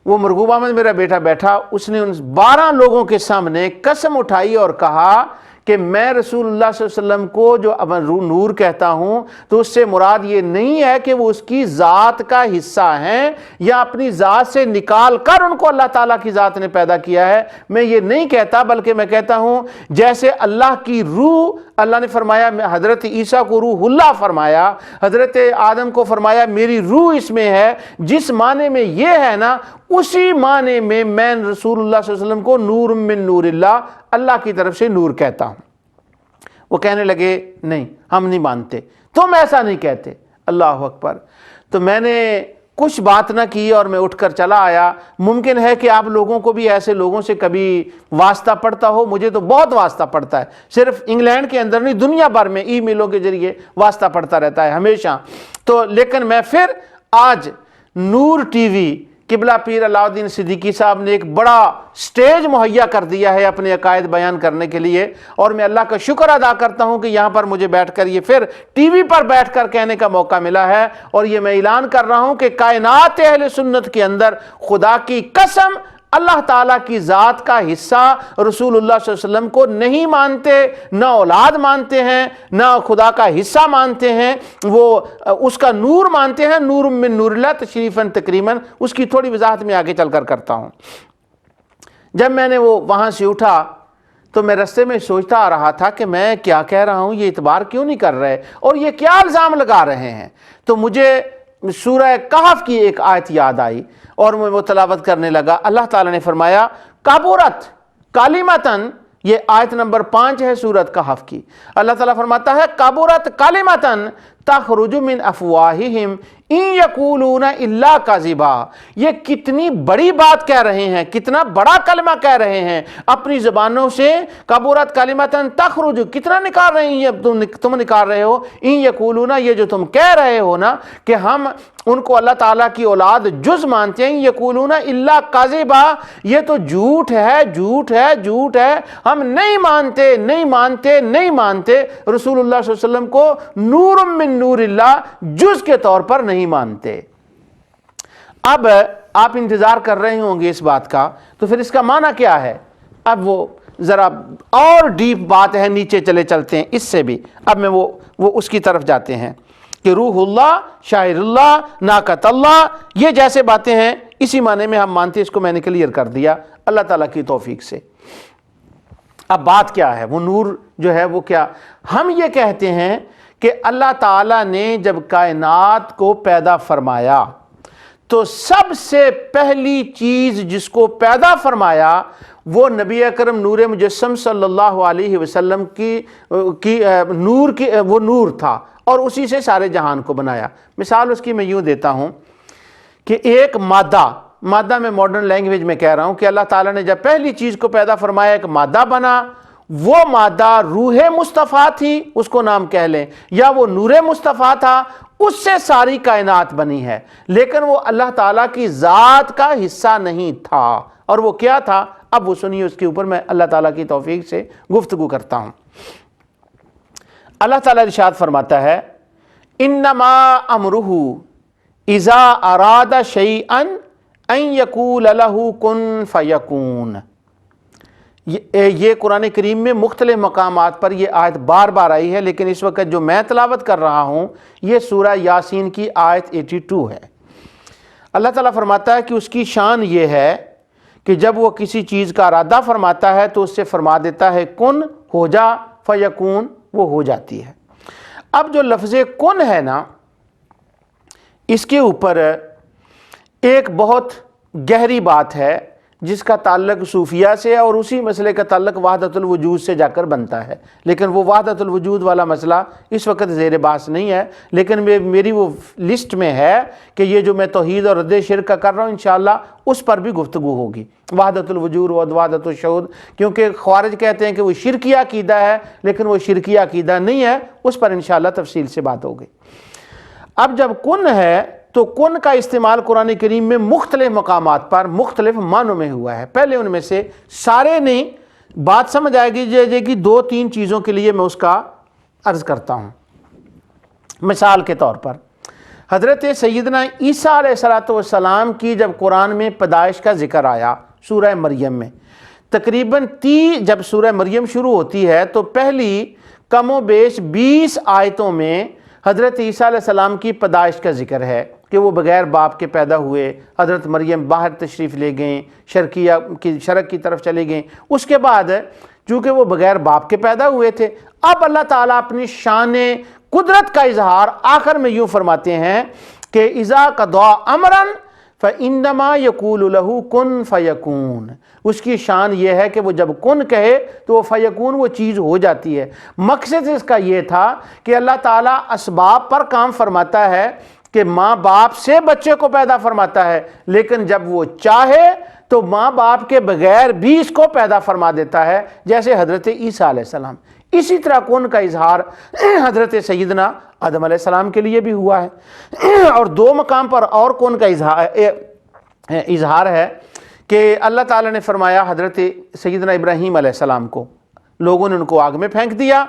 وہ مرغوب احمد میرا بیٹا بیٹھا، اس نے ان 12 لوگوں کے سامنے قسم اٹھائی اور کہا کہ میں رسول اللہ صلی اللہ علیہ وسلم کو جو نور کہتا ہوں تو اس سے مراد یہ نہیں ہے کہ وہ اس کی ذات کا حصہ ہیں یا اپنی ذات سے نکال کر ان کو اللہ تعالیٰ کی ذات نے پیدا کیا ہے، میں یہ نہیں کہتا، بلکہ میں کہتا ہوں جیسے اللہ کی روح، اللہ نے فرمایا حضرت عیسیٰ کو روح اللہ فرمایا، حضرت آدم کو فرمایا میری روح اس میں ہے، جس معنی میں یہ ہے نا اسی معنی میں میں رسول اللہ صلی اللہ علیہ وسلم کو نور من نور اللہ کی طرف سے نور کہتا ہوں۔ وہ کہنے لگے نہیں ہم نہیں مانتے، تم ایسا نہیں کہتے۔ اللہ اکبر۔ تو میں نے کچھ بات نہ کی اور میں اٹھ کر چلا آیا۔ ممکن ہے کہ آپ لوگوں کو بھی ایسے لوگوں سے کبھی واسطہ پڑتا ہو، مجھے تو بہت واسطہ پڑتا ہے، صرف انگلینڈ کے اندر نہیں دنیا بھر میں ای میلوں کے ذریعے واسطہ پڑتا رہتا ہے ہمیشہ۔ تو لیکن میں پھر آج نور ٹی وی قبلہ پیر علاء الدین صدیقی صاحب نے ایک بڑا سٹیج مہیا کر دیا ہے اپنے عقائد بیان کرنے کے لیے، اور میں اللہ کا شکر ادا کرتا ہوں کہ یہاں پر مجھے بیٹھ کر یہ پھر ٹی وی پر بیٹھ کر کہنے کا موقع ملا ہے، اور یہ میں اعلان کر رہا ہوں کہ کائنات اہل سنت کے اندر خدا کی قسم اللہ تعالیٰ کی ذات کا حصہ رسول اللہ صلی اللہ علیہ وسلم کو نہیں مانتے، نہ اولاد مانتے ہیں، نہ خدا کا حصہ مانتے ہیں، وہ اس کا نور مانتے ہیں، نور من نور اللہ تشریفاً تکریماً۔ اس کی تھوڑی وضاحت میں آگے چل کر کرتا ہوں۔ جب میں نے وہ وہاں سے اٹھا تو میں رستے میں سوچتا آ رہا تھا کہ میں کیا کہہ رہا ہوں، یہ اعتبار کیوں نہیں کر رہے اور یہ کیا الزام لگا رہے ہیں۔ تو مجھے سورہ کہف کی ایک آیت یاد آئی اور میں وہ تلاوت کرنے لگا۔ اللہ تعالیٰ نے فرمایا کبرت کلمتن، یہ آیت نمبر 5 ہے سورۃ کہف کی۔ اللہ تعالیٰ فرماتا ہے کبرت کلمتن تخرج من افواہہم ان یقولون الا کذبا، یہ کتنی بڑی بات کہہ رہے ہیں، کتنا بڑا کلمہ کہہ رہے ہیں اپنی زبانوں سے۔ کبرت کلمتن تخرج، کتنا نکال رہے ہیں تم نکال رہے ہو، ان یقولون، یہ جو تم کہہ رہے ہو نا کہ ہم ان کو اللہ تعالیٰ کی اولاد جز مانتے ہیں، یقولون الا کذبا، یہ تو جھوٹ ہے جھوٹ ہے جھوٹ ہے، ہم نہیں مانتے نہیں مانتے نہیں مانتے رسول اللہ صلی اللہ علیہ وسلم کو نور من نور اللہ جز کے طور پر نہیں مانتے۔ اب آپ انتظار کر رہے ہوں گے اس بات کا، تو پھر اس کا معنی کیا ہے؟ اب وہ ذرا اور ڈیپ بات ہے، نیچے چلے چلتے ہیں اس سے بھی۔ اب میں وہ اس کی طرف جاتے ہیں کہ روح اللہ، شاعر اللہ، ناقۃ اللہ، یہ جیسے باتیں ہیں اسی معنی میں ہم مانتے ہیں۔ اس کو میں نے کلیئر کر دیا اللہ تعالیٰ کی توفیق سے۔ اب بات کیا ہے؟ وہ نور جو ہے وہ کیا؟ ہم یہ کہتے ہیں کہ اللہ تعالیٰ نے جب کائنات کو پیدا فرمایا تو سب سے پہلی چیز جس کو پیدا فرمایا وہ نبی اکرم نور مجسم صلی اللہ علیہ وسلم وہ نور تھا، اور اسی سے سارے جہان کو بنایا۔ مثال اس کی میں یوں دیتا ہوں کہ ایک مادہ میں ماڈرن لینگویج میں کہہ رہا ہوں کہ اللہ تعالیٰ نے جب پہلی چیز کو پیدا فرمایا ایک مادہ بنا، وہ مادہ روح مصطفیٰ تھی، اس کو نام کہہ لیں، یا وہ نور مصطفیٰ تھا، اس سے ساری کائنات بنی ہے، لیکن وہ اللہ تعالیٰ کی ذات کا حصہ نہیں تھا۔ اور وہ کیا تھا؟ اب وہ سنیے، اس کے اوپر میں اللہ تعالیٰ کی توفیق سے گفتگو کرتا ہوں۔ اللہ تعالیٰ ارشاد فرماتا ہے انما امرہ اذا اراد شیئا ان یقول لہ کن فیکون۔ یہ قرآن کریم میں مختلف مقامات پر یہ آیت بار بار آئی ہے، لیکن اس وقت جو میں تلاوت کر رہا ہوں یہ سورہ یاسین کی آیت 82 ہے۔ اللہ تعالیٰ فرماتا ہے کہ اس کی شان یہ ہے کہ جب وہ کسی چیز کا ارادہ فرماتا ہے تو اس سے فرما دیتا ہے کن، ہو جا، فیکون، وہ ہو جاتی ہے۔ اب جو لفظ کن ہے نا، اس کے اوپر ایک بہت گہری بات ہے جس کا تعلق صوفیہ سے اور اسی مسئلے کا تعلق وحدت الوجود سے جا کر بنتا ہے، لیکن وہ وحدت الوجود والا مسئلہ اس وقت زیر بحث نہیں ہے، لیکن میری وہ لسٹ میں ہے کہ یہ جو میں توحید اور رد شرک کا کر رہا ہوں انشاءاللہ اس پر بھی گفتگو ہوگی، وحدت الوجود و وحدت الشہود، کیونکہ خوارج کہتے ہیں کہ وہ شرکیہ عقیدہ ہے، لیکن وہ شرکیہ عقیدہ نہیں ہے، اس پر انشاءاللہ تفصیل سے بات ہوگی۔ اب جب کن ہے تو کن کا استعمال قرآن کریم میں مختلف مقامات پر مختلف معنوں میں ہوا ہے۔ پہلے ان میں سے سارے نہیں، بات سمجھ آئے گی کہ 2-3 چیزوں کے لیے میں اس کا عرض کرتا ہوں۔ مثال کے طور پر حضرت سیدنا عیسیٰ علیہ السلام کی جب قرآن میں پیدائش کا ذکر آیا سورہ مریم میں، تقریباً جب سورہ مریم شروع ہوتی ہے تو پہلی کم و بیش 20 آیتوں میں حضرت عیسیٰ علیہ السلام کی پیدائش کا ذکر ہے کہ وہ بغیر باپ کے پیدا ہوئے، حضرت مریم باہر تشریف لے گئیں، شرق کی طرف چلے گئیں۔ اس کے بعد چونکہ وہ بغیر باپ کے پیدا ہوئے تھے، اب اللہ تعالیٰ اپنی شان قدرت کا اظہار آخر میں یوں فرماتے ہیں کہ اذا قضى امرا فانما يقول له کن فیکون۔ اس کی شان یہ ہے کہ وہ جب کن کہے تو وہ فیکون، وہ چیز ہو جاتی ہے۔ مقصد اس کا یہ تھا کہ اللہ تعالیٰ اسباب پر کام فرماتا ہے کہ ماں باپ سے بچے کو پیدا فرماتا ہے، لیکن جب وہ چاہے تو ماں باپ کے بغیر بھی اس کو پیدا فرما دیتا ہے، جیسے حضرت عیسیٰ علیہ السلام۔ اسی طرح کن کا اظہار حضرت سیدنا آدم علیہ السلام کے لیے بھی ہوا ہے، اور 2 مقام پر اور کن کا اظہار ہے کہ اللہ تعالیٰ نے فرمایا حضرت سیدنا ابراہیم علیہ السلام کو، لوگوں نے ان کو آگ میں پھینک دیا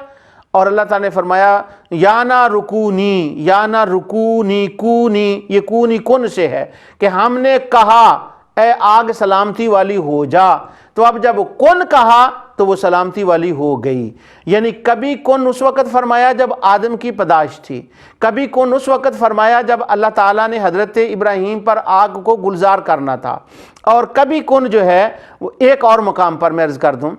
اور اللہ تعالیٰ نے فرمایا یا نہ رکونی، یا نہ رکونی کونی، یہ کونی کن سے ہے کہ ہم نے کہا اے آگ سلامتی والی ہو جا، تو اب جب کن کہا تو وہ سلامتی والی ہو گئی۔ یعنی کبھی کن اس وقت فرمایا جب آدم کی پیدائش تھی، کبھی کن اس وقت فرمایا جب اللہ تعالیٰ نے حضرت ابراہیم پر آگ کو گلزار کرنا تھا، اور کبھی کن جو ہے وہ ایک اور مقام پر میں عرض کر دوں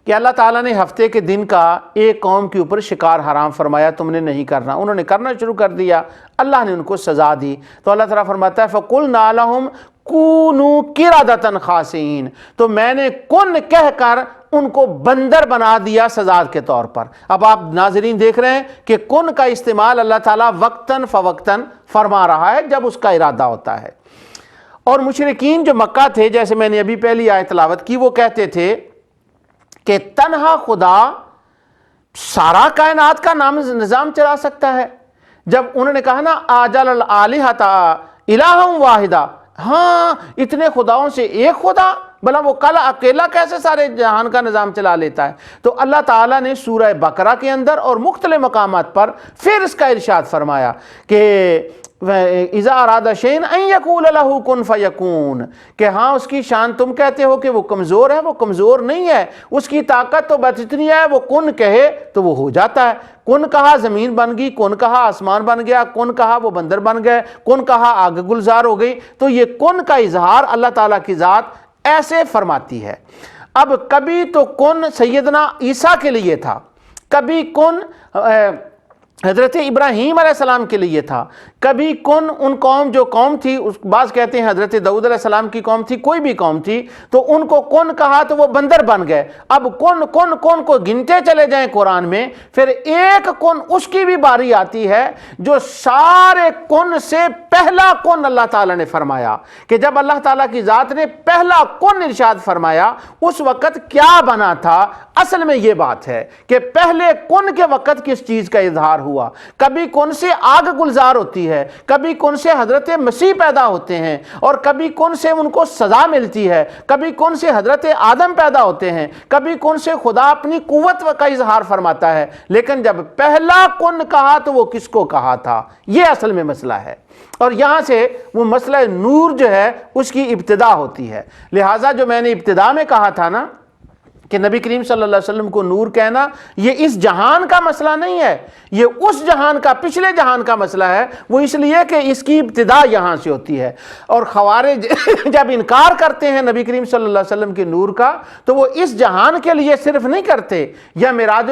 کہ اللہ تعالیٰ نے ہفتے کے دن کا ایک قوم کے اوپر شکار حرام فرمایا، تم نے نہیں کرنا، انہوں نے کرنا شروع کر دیا، اللہ نے ان کو سزا دی، تو اللہ تعالیٰ فرماتا ہے فَقُلْنَا لَهُمْ كُونُوا قِرَدَةً خَاسِئِينَ، تو میں نے کن کہہ کر ان کو بندر بنا دیا سزا کے طور پر۔ اب آپ ناظرین دیکھ رہے ہیں کہ کن کا استعمال اللہ تعالیٰ وقتاً فوقتاً فرما رہا ہے جب اس کا ارادہ ہوتا ہے۔ اور مشرکین جو مکہ تھے، جیسے میں نے ابھی پہلی آیت تلاوت کی، وہ کہتے تھے کہ تنہا خدا سارا کائنات کا نظام چلا سکتا ہے۔ جب انہوں نے کہا نا آجل الالہۃ الہا واحدہ، ہاں اتنے خداؤں سے ایک خدا، بھلا وہ کل اکیلا کیسے سارے جہان کا نظام چلا لیتا ہے؟ تو اللہ تعالیٰ نے سورہ بقرہ کے اندر اور مختلف مقامات پر پھر اس کا ارشاد فرمایا کہ اذا اراد شیئا ان یقول له کن فیکون، کہ ہاں اس کی شان تم کہتے ہو کہ وہ کمزور ہے، وہ کمزور نہیں ہے، اس کی طاقت تو بس اتنی ہے وہ کن کہے تو وہ ہو جاتا ہے۔ کن کہا زمین بن گئی، کن کہا آسمان بن گیا، کن کہا وہ بندر بن گئے، کن کہا آگ گلزار ہو گئی۔ تو یہ کن کا اظہار اللہ تعالیٰ کی ذات ایسے فرماتی ہے۔ اب کبھی تو کن سیدنا عیسیٰ کے لیے تھا، کبھی کن حضرت ابراہیم علیہ السلام کے لیے تھا، کبھی کن ان قوم جو قوم تھی، بعض کہتے ہیں حضرت داؤد علیہ السلام کی قوم تھی، کوئی بھی قوم تھی، تو ان کو کن کہا تو وہ بندر بن گئے۔ اب کن کن کن کو گنتے چلے جائیں قرآن میں، پھر ایک کن اس کی بھی باری آتی ہے جو سارے کن سے پہلا کن اللہ تعالیٰ نے فرمایا، کہ جب اللہ تعالیٰ کی ذات نے پہلا کن ارشاد فرمایا اس وقت کیا بنا تھا؟ اصل میں یہ بات ہے کہ پہلے کن کے وقت کس چیز کا اظہار ہوا۔ کبھی کن سے آگ گلزار ہوتی ہے، کبھی کن سے حضرت مسیح پیدا ہوتے ہیں، اور کبھی کن سے ان کو سزا ملتی ہے، کبھی کن سے حضرت آدم پیدا ہوتے ہیں، کبھی کن سے خدا اپنی قوت کا اظہار فرماتا ہے۔ لیکن جب پہلا کن کہا تو وہ کس کو کہا تھا؟ یہ اصل میں مسئلہ ہے، اور یہاں سے وہ مسئلہ نور جو ہے اس کی ابتدا ہوتی ہے۔ لہٰذا جو میں نے ابتدا میں کہا تھا نا کہ نبی کریم صلی اللہ علیہ وسلم کو نور کہنا یہ اس جہان کا مسئلہ نہیں ہے، یہ اس جہان کا، پچھلے جہان کا مسئلہ ہے، وہ اس لیے کہ اس کی ابتدا یہاں سے ہوتی ہے۔ اور خوارج جب انکار کرتے ہیں نبی کریم صلی اللہ علیہ وسلم کے نور کا تو وہ اس جہان کے لیے صرف نہیں کرتے، یا معراج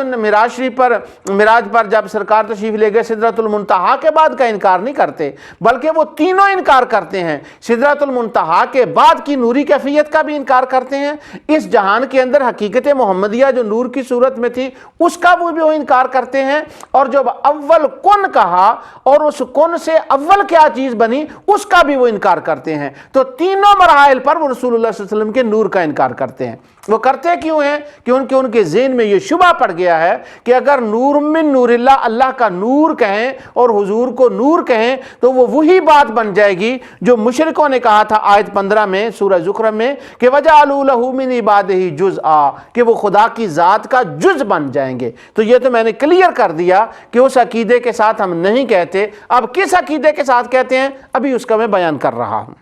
پر جب سرکار تشریف لے گئے سدرۃ المنتہا کے بعد کا انکار نہیں کرتے، بلکہ وہ تینوں انکار کرتے ہیں۔ سدرۃ المنتہا کے بعد کی نوری کیفیت کا بھی انکار کرتے ہیں، اس جہان کے اندر حقیقت محمدیہ جو نور کی صورت میں تھی اس کا بھی وہ انکار کرتے ہیں، اور جب اول کن کہا اور اس کن سے اول کیا چیز بنی اس کا بھی وہ انکار کرتے ہیں۔ تو تینوں مراحل پر وہ رسول اللہ صلی اللہ علیہ وسلم کے نور کا انکار کرتے ہیں۔ وہ کرتے کیوں ہیں؟ کہ ان کے ذہن میں یہ شبہ پڑ گیا ہے کہ اگر نور من نور اللہ، اللہ کا نور کہیں اور حضور کو نور کہیں تو وہ وہی بات بن جائے گی جو مشرکوں نے کہا تھا آیت 15 میں سورہ زخرف میں کہ وَجَعَلُوا لَهُ مِنْ عِبَادِهِ جُزْءًا، کہ وہ خدا کی ذات کا جز بن جائیں گے۔ تو یہ تو میں نے کلیئر کر دیا کہ اس عقیدے کے ساتھ ہم نہیں کہتے۔ اب کس عقیدے کے ساتھ کہتے ہیں ابھی اس کا میں بیان کر رہا ہوں۔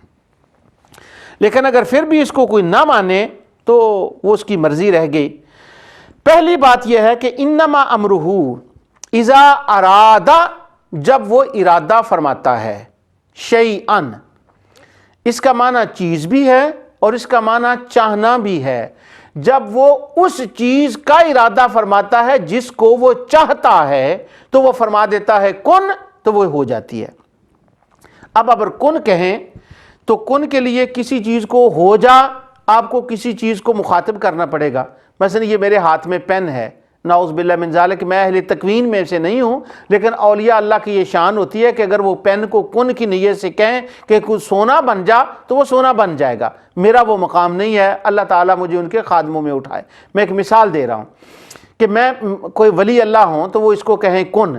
لیکن اگر پھر بھی اس کو کوئی نہ مانے تو وہ اس کی مرضی رہ گئی۔ پہلی بات یہ ہے کہ انما امرہ اذا ارادہ، جب وہ ارادہ فرماتا ہے، شیئن، اس کا معنی چیز بھی ہے اور اس کا معنی چاہنا بھی ہے۔ جب وہ اس چیز کا ارادہ فرماتا ہے جس کو وہ چاہتا ہے تو وہ فرما دیتا ہے کن، تو وہ ہو جاتی ہے۔ اب اگر کن کہیں تو کن کے لیے کسی چیز کو ہو جا، آپ کو کسی چیز کو مخاطب کرنا پڑے گا۔ مثلا یہ میرے ہاتھ میں پین ہے، نعوذ باللہ من ذالک، میں اہل تکوین میں سے نہیں ہوں، لیکن اولیاء اللہ کی یہ شان ہوتی ہے کہ اگر وہ پین کو کن کی نیت سے کہیں کہ کچھ سونا بن جا تو وہ سونا بن جائے گا۔ میرا وہ مقام نہیں ہے، اللہ تعالیٰ مجھے ان کے خادموں میں اٹھائے۔ میں ایک مثال دے رہا ہوں کہ میں کوئی ولی اللہ ہوں تو وہ اس کو کہیں کن،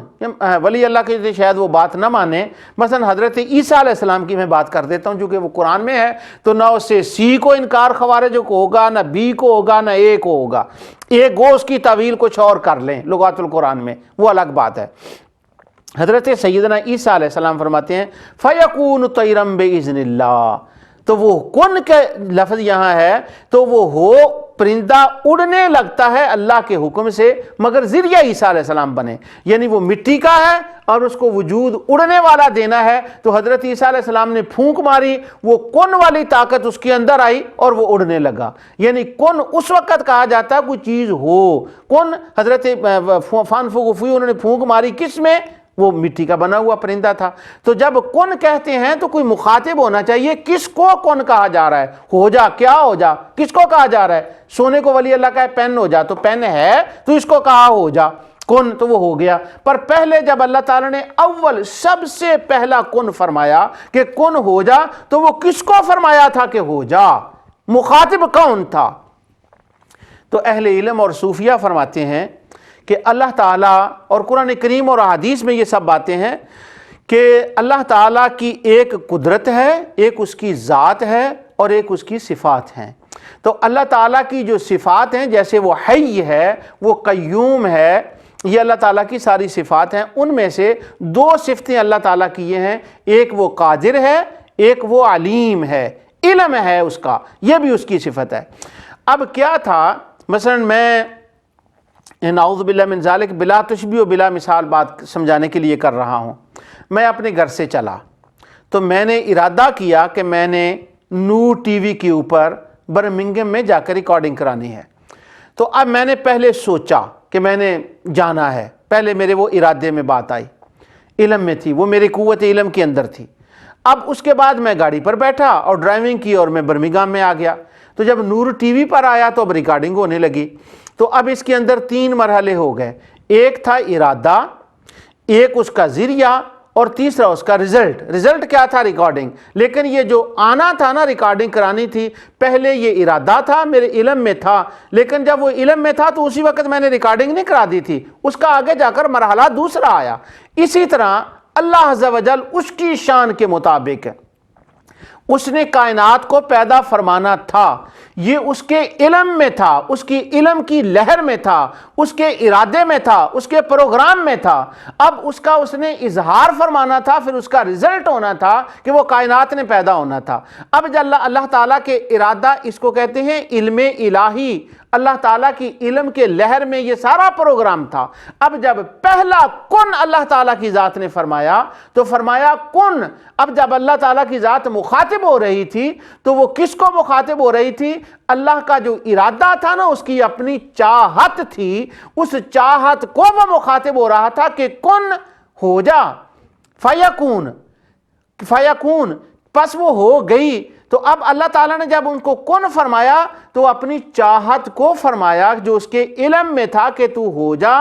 ولی اللہ کے لیے شاید وہ بات نہ مانے۔ مثلا حضرت عیسیٰ علیہ السلام کی میں بات کر دیتا ہوں، چونکہ وہ قرآن میں ہے تو نہ اس سے سی کو انکار خوارج کو ہوگا، نہ بی کو ہوگا، نہ اے کو ہوگا۔ ایک گو اس کی تعویل کچھ اور کر لیں لغات القرآن میں، وہ الگ بات ہے۔ حضرت سیدنا عیسیٰ علیہ السلام فرماتے ہیں فَيَكُونُ طَيْرًا بِإِذْنِ اللَّهِ، تو وہ کن کے لفظ یہاں ہے تو وہ ہو پرندہ اڑنے لگتا ہے اللہ کے حکم سے، مگر ذریعہ عیسیٰ علیہ السلام بنے، یعنی وہ مٹی کا ہے اور اس کو وجود اڑنے والا دینا ہے۔ تو حضرت عیسیٰ علیہ السلام نے پھونک ماری، وہ کن والی طاقت اس کے اندر آئی اور وہ اڑنے لگا۔ یعنی کن اس وقت کہا جاتا ہے کوئی چیز ہو۔ کن حضرت فانفخ فیہ، انہوں نے پھونک ماری کس میں؟ وہ مٹی کا بنا ہوا پرندہ تھا۔ تو جب کن کہتے ہیں تو کوئی مخاطب ہونا چاہیے، کس کو کن کہا جا رہا ہے؟ ہو جا، کیا ہو جا، کس کو کہا جا رہا ہے؟ سونے کو ولی اللہ کا ہے پین ہو جا، تو پین ہے تو اس کو کہا ہو جا کن، تو وہ ہو گیا۔ پر پہلے جب اللہ تعالیٰ نے اول سب سے پہلا کن فرمایا کہ کن ہو جا، تو وہ کس کو فرمایا تھا کہ ہو جا؟ مخاطب کون تھا؟ تو اہل علم اور صوفیہ فرماتے ہیں کہ اللہ تعالیٰ، اور قرآن کریم اور احادیث میں یہ سب باتیں ہیں کہ اللہ تعالیٰ کی ایک قدرت ہے، ایک اس کی ذات ہے اور ایک اس کی صفات ہیں۔ تو اللہ تعالیٰ کی جو صفات ہیں، جیسے وہ حی ہے، وہ قیوم ہے، یہ اللہ تعالیٰ کی ساری صفات ہیں۔ ان میں سے دو صفتیں اللہ تعالیٰ کی یہ ہیں، ایک وہ قادر ہے، ایک وہ علیم ہے، علم ہے اس کا، یہ بھی اس کی صفت ہے۔ اب کیا تھا، مثلا میں نعوذ باللہ من ذالک بلا تشبیہ و بلا مثال بات سمجھانے کے لیے کر رہا ہوں۔ میں اپنے گھر سے چلا تو میں نے ارادہ کیا کہ میں نے نور ٹی وی کے اوپر برمنگھم میں جا کر ریکارڈنگ کرانی ہے۔ تو اب میں نے پہلے سوچا کہ میں نے جانا ہے، پہلے میرے وہ ارادے میں بات آئی، علم میں تھی، وہ میری قوت علم کے اندر تھی۔ اب اس کے بعد میں گاڑی پر بیٹھا اور ڈرائیونگ کی اور میں برمنگھم میں آ گیا۔ تو جب نور ٹی وی پر آیا تو اب ریکارڈنگ ہونے لگی۔ تو اب اس کے اندر تین مرحلے ہو گئے، ایک تھا ارادہ، ایک اس کا ذریعہ، اور تیسرا اس کا رزلٹ۔ رزلٹ کیا تھا؟ ریکارڈنگ۔ لیکن یہ جو آنا تھا نا، ریکارڈنگ کرانی تھی، پہلے یہ ارادہ تھا، میرے علم میں تھا، لیکن جب وہ علم میں تھا تو اسی وقت میں نے ریکارڈنگ نہیں کرا دی تھی، اس کا آگے جا کر مرحلہ دوسرا آیا۔ اسی طرح اللہ عز و جل اس کی شان کے مطابق اس نے کائنات کو پیدا فرمانا تھا، یہ اس کے علم میں تھا، اس کی علم کی لہر میں تھا، اس کے ارادے میں تھا، اس کے پروگرام میں تھا۔ اب اس کا اس نے اظہار فرمانا تھا، پھر اس کا رزلٹ ہونا تھا کہ وہ کائنات نے پیدا ہونا تھا۔ اب جب اللہ تعالیٰ کے ارادہ، اس کو کہتے ہیں علم الہی، اللہ تعالیٰ کی علم کے لہر میں یہ سارا پروگرام تھا۔ اب جب پہلا کن اللہ تعالیٰ کی ذات نے فرمایا تو فرمایا کن۔ اب جب اللہ تعالیٰ کی ذات مخاطب ہو رہی تھی تو وہ کس کو مخاطب ہو رہی تھی؟ اللہ کا جو ارادہ تھا نا، اس کی اپنی چاہت تھی، اس چاہت کو وہ مخاطب ہو رہا تھا کہ کن ہو جا، فیکون، فیکون، پس وہ ہو گئی۔ تو اب اللہ تعالیٰ نے جب ان کو کن فرمایا تو اپنی چاہت کو فرمایا جو اس کے علم میں تھا کہ تو ہو جا،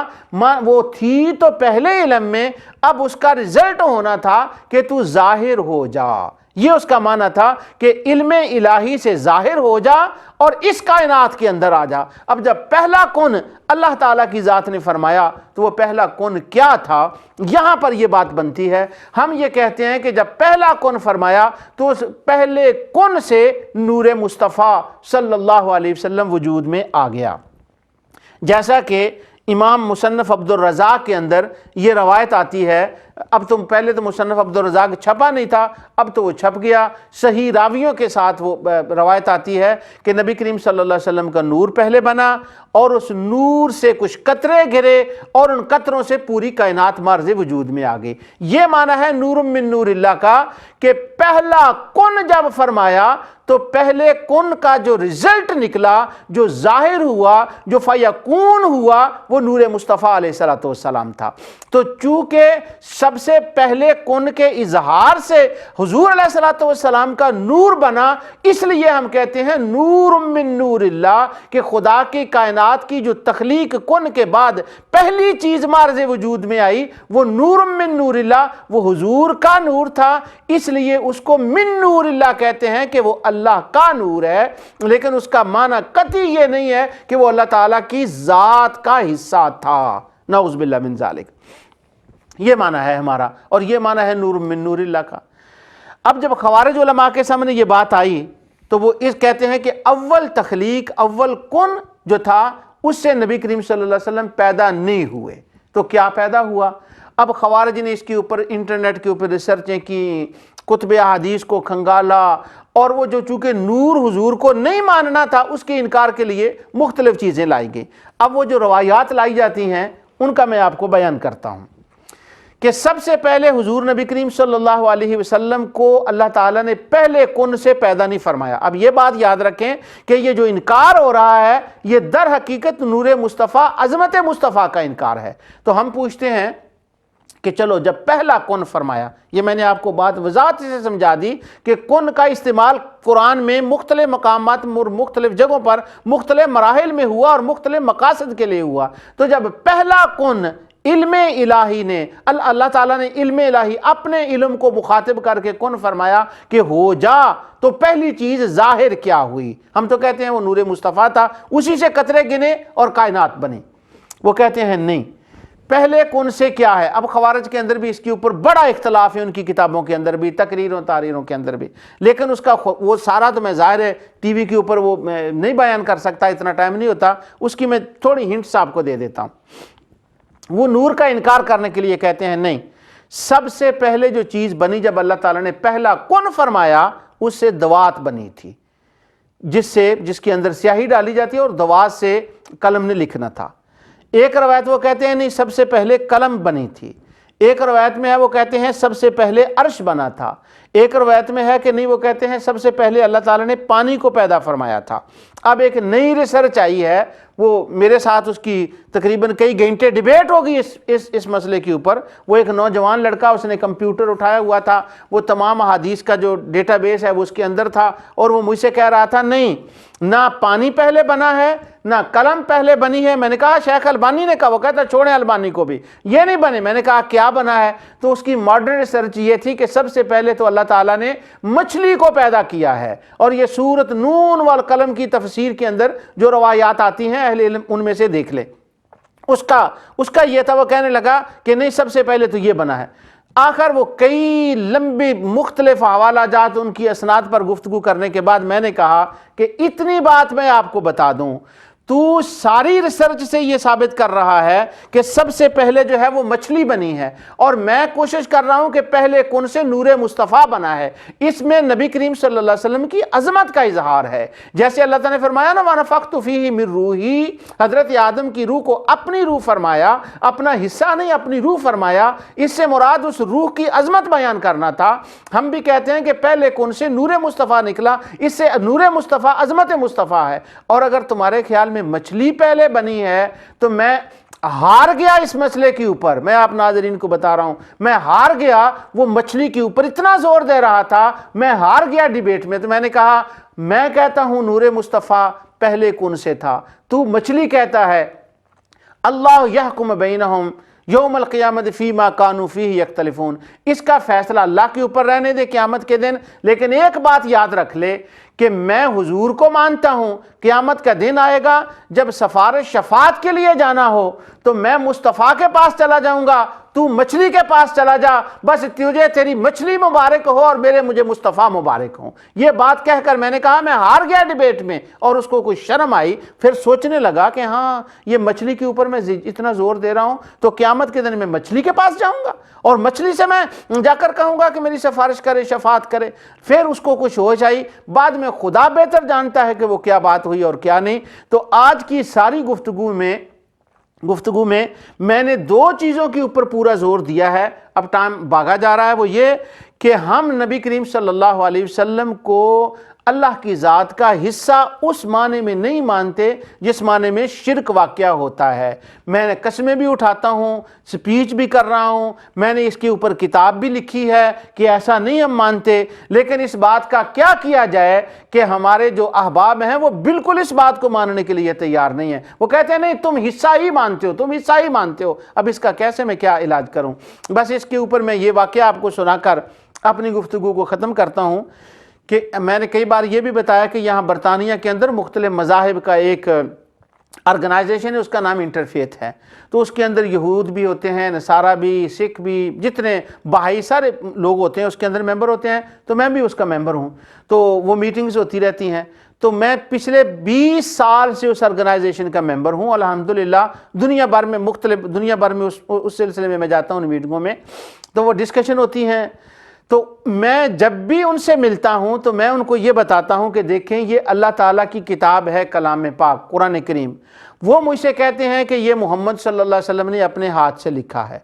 وہ تھی تو پہلے علم میں، اب اس کا رزلٹ ہونا تھا کہ تو ظاہر ہو جا۔ یہ اس کا معنی تھا کہ علم الہی سے ظاہر ہو جا اور اس کائنات کے اندر آ جا۔ اب جب پہلا کن اللہ تعالیٰ کی ذات نے فرمایا تو وہ پہلا کن کیا تھا؟ یہاں پر یہ بات بنتی ہے، ہم یہ کہتے ہیں کہ جب پہلا کن فرمایا تو اس پہلے کن سے نور مصطفیٰ صلی اللہ علیہ وسلم وجود میں آ گیا۔ جیسا کہ امام مصنف عبدالرزاق کے اندر یہ روایت آتی ہے، اب تم پہلے تو مصنف عبدالرزاق چھپا نہیں تھا، اب تو وہ چھپ گیا، صحیح راویوں کے ساتھ وہ روایت آتی ہے کہ نبی کریم صلی اللہ علیہ وسلم کا نور پہلے بنا اور اس نور سے کچھ قطرے گرے اور ان قطروں سے پوری کائنات مارز وجود میں آ گئی۔ یہ معنی ہے نور من نور اللہ کا کہ پہلا کن جب فرمایا تو پہلے کن کا جو رزلٹ نکلا، جو ظاہر ہوا، جو فیکون ہوا، وہ نور مصطفیٰ علیہ السلام تھا۔ تو چونکہ سب سے پہلے کن کے اظہار سے حضور علیہ السلام کا نور بنا، اس لیے ہم کہتے ہیں نور من نور اللہ، کہ خدا کی کائنات کی جو تخلیق کن کے بعد پہلی چیز مارز وجود میں آئی وہ نور من نور اللہ، وہ حضور کا نور تھا، اس لیے اس کو من نور اللہ کہتے ہیں کہ وہ اللہ کا نور ہے، لیکن اس کا معنی قطعی یہ نہیں ہے کہ وہ اللہ تعالیٰ کی ذات کا حصہ تھا، نعوذ باللہ من ذالک۔ یہ معنی ہے ہمارا، اور یہ معنی ہے نور من نور اللہ کا۔ اب جب خوارج علماء کے سامنے یہ بات آئی تو وہ اس کہتے ہیں کہ اول تخلیق، اول کن جو تھا اس سے نبی کریم صلی اللہ علیہ وسلم پیدا نہیں ہوئے، تو کیا پیدا ہوا؟ اب خوارج نے اس کے اوپر انٹرنیٹ کے اوپر ریسرچیں کی، کتب احادیث کو کھنگالا، اور وہ جو چونکہ نور حضور کو نہیں ماننا تھا اس کے انکار کے لیے مختلف چیزیں لائی گئی۔ اب وہ جو روایات لائی جاتی ہیں ان کا میں آپ کو بیان کرتا ہوں کہ سب سے پہلے حضور نبی کریم صلی اللہ علیہ وسلم کو اللہ تعالیٰ نے پہلے کن سے پیدا نہیں فرمایا۔ اب یہ بات یاد رکھیں کہ یہ جو انکار ہو رہا ہے یہ در حقیقت نور مصطفیٰ، عظمت مصطفیٰ کا انکار ہے۔ تو ہم پوچھتے ہیں کہ چلو جب پہلا کن فرمایا، یہ میں نے آپ کو بات وضاحت سے سمجھا دی کہ کن کا استعمال قرآن میں مختلف مقامات، مختلف جگہوں پر، مختلف مراحل میں ہوا اور مختلف مقاصد کے لیے ہوا۔ تو جب پہلا کن علم الہی نے، اللہ تعالیٰ نے علم الہی اپنے علم کو مخاطب کر کے کن فرمایا کہ ہو جا، تو پہلی چیز ظاہر کیا ہوئی؟ ہم تو کہتے ہیں وہ نور مصطفیٰ تھا، اسی سے قطرے گنے اور کائنات بنی۔ وہ کہتے ہیں نہیں، پہلے کن سے کیا ہے؟ اب خوارج کے اندر بھی اس کے اوپر بڑا اختلاف ہے، ان کی کتابوں کے اندر بھی، تقریروں تحریروں کے اندر بھی، لیکن اس کا وہ سارا تو میں ظاہر ہے ٹی وی کے اوپر وہ میں نہیں بیان کر سکتا، اتنا ٹائم نہیں ہوتا، اس کی میں تھوڑی ہنٹس آپ کو دے دیتا ہوں۔ وہ نور کا انکار کرنے کے لیے کہتے ہیں نہیں، سب سے پہلے جو چیز بنی جب اللہ تعالیٰ نے پہلا کن فرمایا اس سے دوات بنی تھی، جس کے اندر سیاہی ڈالی جاتی ہے اور دوات سے قلم نے لکھنا تھا۔ ایک روایت وہ کہتے ہیں نہیں، سب سے پہلے قلم بنی تھی۔ ایک روایت میں ہے وہ کہتے ہیں سب سے پہلے عرش بنا تھا۔ ایک روایت میں ہے کہ نہیں، وہ کہتے ہیں سب سے پہلے اللہ تعالیٰ نے پانی کو پیدا فرمایا تھا۔ اب ایک نئی ریسرچ آئی ہے، وہ میرے ساتھ اس کی تقریباً کئی گھنٹے ڈیبیٹ ہوگی اس مسئلے کے اوپر۔ وہ ایک نوجوان لڑکا، اس نے کمپیوٹر اٹھایا ہوا تھا، وہ تمام احادیث کا جو ڈیٹا بیس ہے وہ اس کے اندر تھا، اور وہ مجھ سے کہہ رہا تھا نہیں، نہ پانی پہلے بنا ہے نہ قلم پہلے بنی ہے۔ میں نے کہا شیخ البانی نے کہا، وہ کہتا چھوڑیں البانی کو بھی، یہ نہیں بنے۔ میں نے کہا کیا بنا ہے؟ تو اس کی ماڈرن ریسرچ یہ تھی کہ سب سے پہلے تو اللہ تعالیٰ نے مچھلی کو پیدا کیا ہے، اور یہ سورۃ نون والقلم کی تفسیر کے اندر جو روایات آتی ہیں اہل علم ان میں سے دیکھ لیں، اس کا یہ تھا، وہ کہنے لگا کہ نہیں سب سے پہلے تو یہ بنا ہے۔ آخر وہ کئی لمبی مختلف حوالہ جات ان کی اسناد پر گفتگو کرنے کے بعد میں نے کہا کہ اتنی بات میں آپ کو بتا دوں، تو ساری ریسرچ سے یہ ثابت کر رہا ہے کہ سب سے پہلے جو ہے وہ مچھلی بنی ہے، اور میں کوشش کر رہا ہوں کہ پہلے کن سے نور مصطفیٰ بنا ہے۔ اس میں نبی کریم صلی اللہ علیہ وسلم کی عظمت کا اظہار ہے، جیسے اللہ تعالیٰ نے فرمایا نا وَنَفَخْتُ فِيهِ مِن رُوحِي، حضرت آدم کی روح کو اپنی روح فرمایا، اپنا حصہ نہیں اپنی روح فرمایا۔ اس سے مراد اس روح کی عظمت بیان کرنا تھا۔ ہم بھی کہتے ہیں کہ پہلے کن سے نور مصطفیٰ نکلا، اس سے نور مصطفیٰ عظمت مصطفیٰ ہے۔ اور اگر تمہارے خیال میں مچھلی پہلے بنی ہے تو میں ہار گیا اس مسئلے کے اوپر، میں آپ ناظرین کو بتا رہا ہوں، میں ہار گیا۔ وہ مچھلی کے اوپر اتنا زور دے رہا تھا، میں ہار گیا ڈیبیٹ میں۔ تو میں نے کہا میں کہتا ہوں نور مصطفیٰ پہلے کن سے تھا، تو مچھلی کہتا ہے اللہ یحکم بینہم یوم القیامت فیما کانوا فیہ یختلفون۔ اس کا فیصلہ اللہ کے اوپر رہنے دے قیامت کے دن، لیکن ایک بات یاد رکھ لے کہ میں حضور کو مانتا ہوں، قیامت کا دن آئے گا جب سفارش شفاعت کے لیے جانا ہو تو میں مصطفیٰ کے پاس چلا جاؤں گا، تو مچھلی کے پاس چلا جا، بس تجھے تیری مچھلی مبارک ہو اور مجھے مصطفیٰ مبارک ہوں۔ یہ بات کہہ کر میں نے کہا میں ہار گیا ڈیبیٹ میں، اور اس کو کوئی شرم آئی، پھر سوچنے لگا کہ ہاں یہ مچھلی کے اوپر میں اتنا زور دے رہا ہوں تو قیامت کے دن میں مچھلی کے پاس جاؤں گا اور مچھلی سے میں جا کر کہوں گا کہ میری سفارش کرے، شفاعت کرے۔ پھر اس کو کچھ ہوش آئی، بعد میں خدا بہتر جانتا ہے کہ وہ کیا بات ہوئی اور کیا نہیں۔ تو آج کی ساری گفتگو میں میں نے دو چیزوں کے اوپر پورا زور دیا ہے، اب ٹائم بھاگا جا رہا ہے، وہ یہ کہ ہم نبی کریم صلی اللہ علیہ وسلم کو اللہ کی ذات کا حصہ اس معنی میں نہیں مانتے جس معنی میں شرک واقعہ ہوتا ہے۔ میں نے قسمیں بھی اٹھاتا ہوں، سپیچ بھی کر رہا ہوں، میں نے اس کے اوپر کتاب بھی لکھی ہے کہ ایسا نہیں ہم مانتے، لیکن اس بات کا کیا کیا جائے کہ ہمارے جو احباب ہیں وہ بالکل اس بات کو ماننے کے لیے تیار نہیں ہیں۔ وہ کہتے ہیں نہیں تم حصہ ہی مانتے ہو، تم حصہ ہی مانتے ہو۔ اب اس کا کیسے میں کیا علاج کروں؟ بس اس کے اوپر میں یہ واقعہ آپ کو سنا کر اپنی گفتگو کو ختم کرتا ہوں کہ میں نے کئی بار یہ بھی بتایا کہ یہاں برطانیہ کے اندر مختلف مذاہب کا ایک آرگنائزیشن ہے، اس کا نام انٹرفیتھ ہے۔ تو اس کے اندر یہود بھی ہوتے ہیں، نصارہ بھی، سکھ بھی، جتنے بہائی سارے لوگ ہوتے ہیں اس کے اندر ممبر ہوتے ہیں۔ تو میں بھی اس کا ممبر ہوں، تو وہ میٹنگز ہوتی رہتی ہیں۔ تو میں پچھلے 20 سال سے اس آرگنائزیشن کا ممبر ہوں الحمدللہ۔ دنیا بھر میں اس سلسلے میں جاتا ہوں ان میٹنگوں میں، تو وہ ڈسکشن ہوتی ہیں۔ تو میں جب بھی ان سے ملتا ہوں تو میں ان کو یہ بتاتا ہوں کہ دیکھیں یہ اللہ تعالیٰ کی کتاب ہے، کلام پاک قرآن کریم۔ وہ مجھ سے کہتے ہیں کہ یہ محمد صلی اللہ علیہ وسلم نے اپنے ہاتھ سے لکھا ہے۔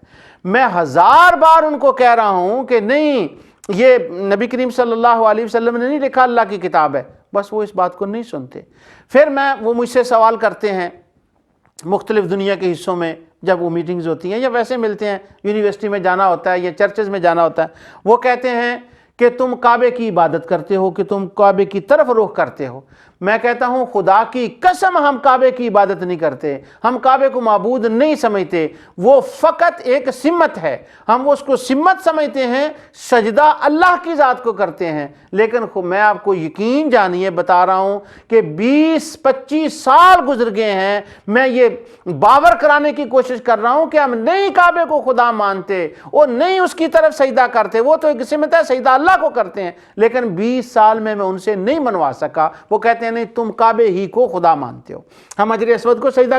میں 1000 بار ان کو کہہ رہا ہوں کہ نہیں، یہ نبی کریم صلی اللہ علیہ وسلم نے نہیں لکھا، اللہ کی کتاب ہے، بس وہ اس بات کو نہیں سنتے۔ پھر وہ مجھ سے سوال کرتے ہیں مختلف دنیا کے حصوں میں، جب وہ میٹنگز ہوتی ہیں یا ویسے ملتے ہیں، یونیورسٹی میں جانا ہوتا ہے یا چرچز میں جانا ہوتا ہے، وہ کہتے ہیں کہ تم کعبے کی عبادت کرتے ہو، کہ تم کعبے کی طرف رخ کرتے ہو۔ میں کہتا ہوں خدا کی قسم ہم کعبے کی عبادت نہیں کرتے، ہم کعبے کو معبود نہیں سمجھتے، وہ فقط ایک سمت ہے، ہم اس کو سمت سمجھتے ہیں، سجدہ اللہ کی ذات کو کرتے ہیں۔ لیکن میں آپ کو یقین جانیے بتا رہا ہوں کہ 20-25 سال گزر گئے ہیں، میں یہ باور کرانے کی کوشش کر رہا ہوں کہ ہم نہیں کعبے کو خدا مانتے اور نہیں اس کی طرف سجدہ کرتے، وہ تو ایک سمت ہے، سجدہ اللہ کو کرتے ہیں۔ لیکن 20 سال میں ان سے نہیں منوا سکا۔ وہ کہتے ہیں نہیں تم کعبے ہی کو خدا مانتے ہو۔ ہم حجر اسود کو سجدہ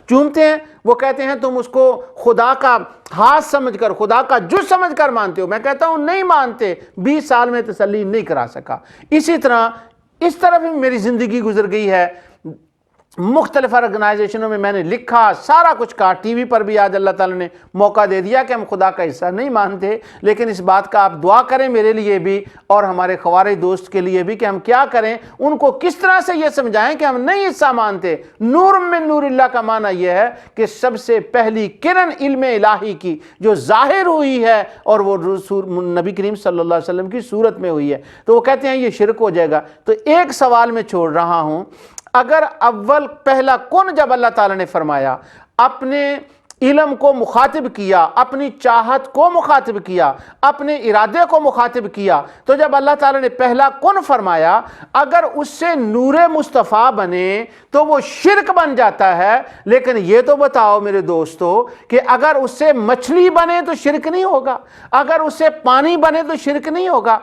چومتے ہیں، وہ کہتے ہیں تم اس کو خدا کا ہاتھ سمجھ کر، خدا کا جز سمجھ کر مانتے ہو۔ میں کہتا ہوں نہیں مانتے، 20 سال میں تسلی نہیں کرا سکا۔ اسی طرح اس طرف ہی میری زندگی گزر گئی ہے، مختلف آرگنائزیشنوں میں نے لکھا، سارا کچھ کہا، ٹی وی پر بھی آج اللہ تعالیٰ نے موقع دے دیا کہ ہم خدا کا حصہ نہیں مانتے۔ لیکن اس بات کا آپ دعا کریں میرے لیے بھی اور ہمارے خوارج دوست کے لیے بھی کہ ہم کیا کریں، ان کو کس طرح سے یہ سمجھائیں کہ ہم نہیں حصہ مانتے۔ نور من نور اللہ کا معنی یہ ہے کہ سب سے پہلی کرن علم الہی کی جو ظاہر ہوئی ہے اور وہ نبی کریم صلی اللہ علیہ وسلم کی صورت میں ہوئی ہے، تو وہ کہتے ہیں یہ شرک ہو جائے گا۔ تو ایک سوال میں چھوڑ رہا ہوں، اگر پہلا کن جب اللہ تعالیٰ نے فرمایا، اپنے علم کو مخاطب کیا، اپنی چاہت کو مخاطب کیا، اپنے ارادے کو مخاطب کیا، تو جب اللہ تعالیٰ نے پہلا کن فرمایا، اگر اس سے نور مصطفیٰ بنے تو وہ شرک بن جاتا ہے۔ لیکن یہ تو بتاؤ میرے دوستو کہ اگر اس سے مچھلی بنے تو شرک نہیں ہوگا، اگر اس سے پانی بنے تو شرک نہیں ہوگا،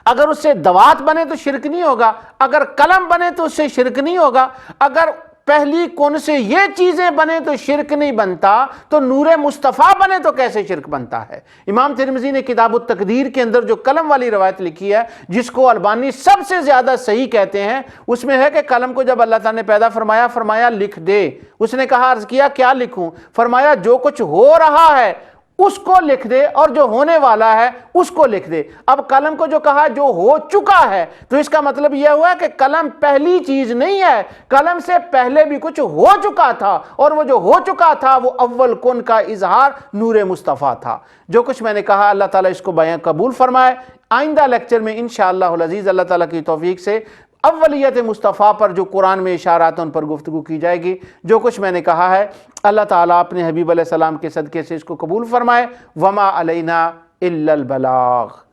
اگر اس سے دوات بنے تو شرک نہیں ہوگا، اگر قلم بنے تو اس سے شرک نہیں ہوگا، اگر پہلی کن سے یہ چیزیں بنے تو شرک نہیں بنتا، تو نور مصطفیٰ بنے تو کیسے شرک بنتا ہے؟ امام ترمذی نے کتاب التقدیر کے اندر جو قلم والی روایت لکھی ہے، جس کو البانی سب سے زیادہ صحیح کہتے ہیں، اس میں ہے کہ قلم کو جب اللہ تعالیٰ نے پیدا فرمایا لکھ دے۔ اس نے کہا، عرض کیا کیا لکھوں؟ فرمایا جو کچھ ہو رہا ہے اس کو لکھ دے، اور جو ہونے والا ہے اس کو لکھ دے۔ اب قلم کو جو کہا جو ہو چکا ہے، تو اس کا مطلب یہ ہوا کہ قلم پہلی چیز نہیں ہے، قلم سے پہلے بھی کچھ ہو چکا تھا، اور وہ جو ہو چکا تھا وہ اول کن کا اظہار نور مصطفیٰ تھا۔ جو کچھ میں نے کہا اللہ تعالیٰ اس کو بیان قبول فرمائے۔ آئندہ لیکچر میں انشاءاللہ العزیز اللہ تعالیٰ کی توفیق سے اولیت مصطفیٰ پر جو قرآن میں اشارات ہیں ان پر گفتگو کی جائے گی۔ جو کچھ میں نے کہا ہے اللہ تعالیٰ اپنے حبیب علیہ السلام کے صدقے سے اس کو قبول فرمائے۔ وما علینا الا البلاغ۔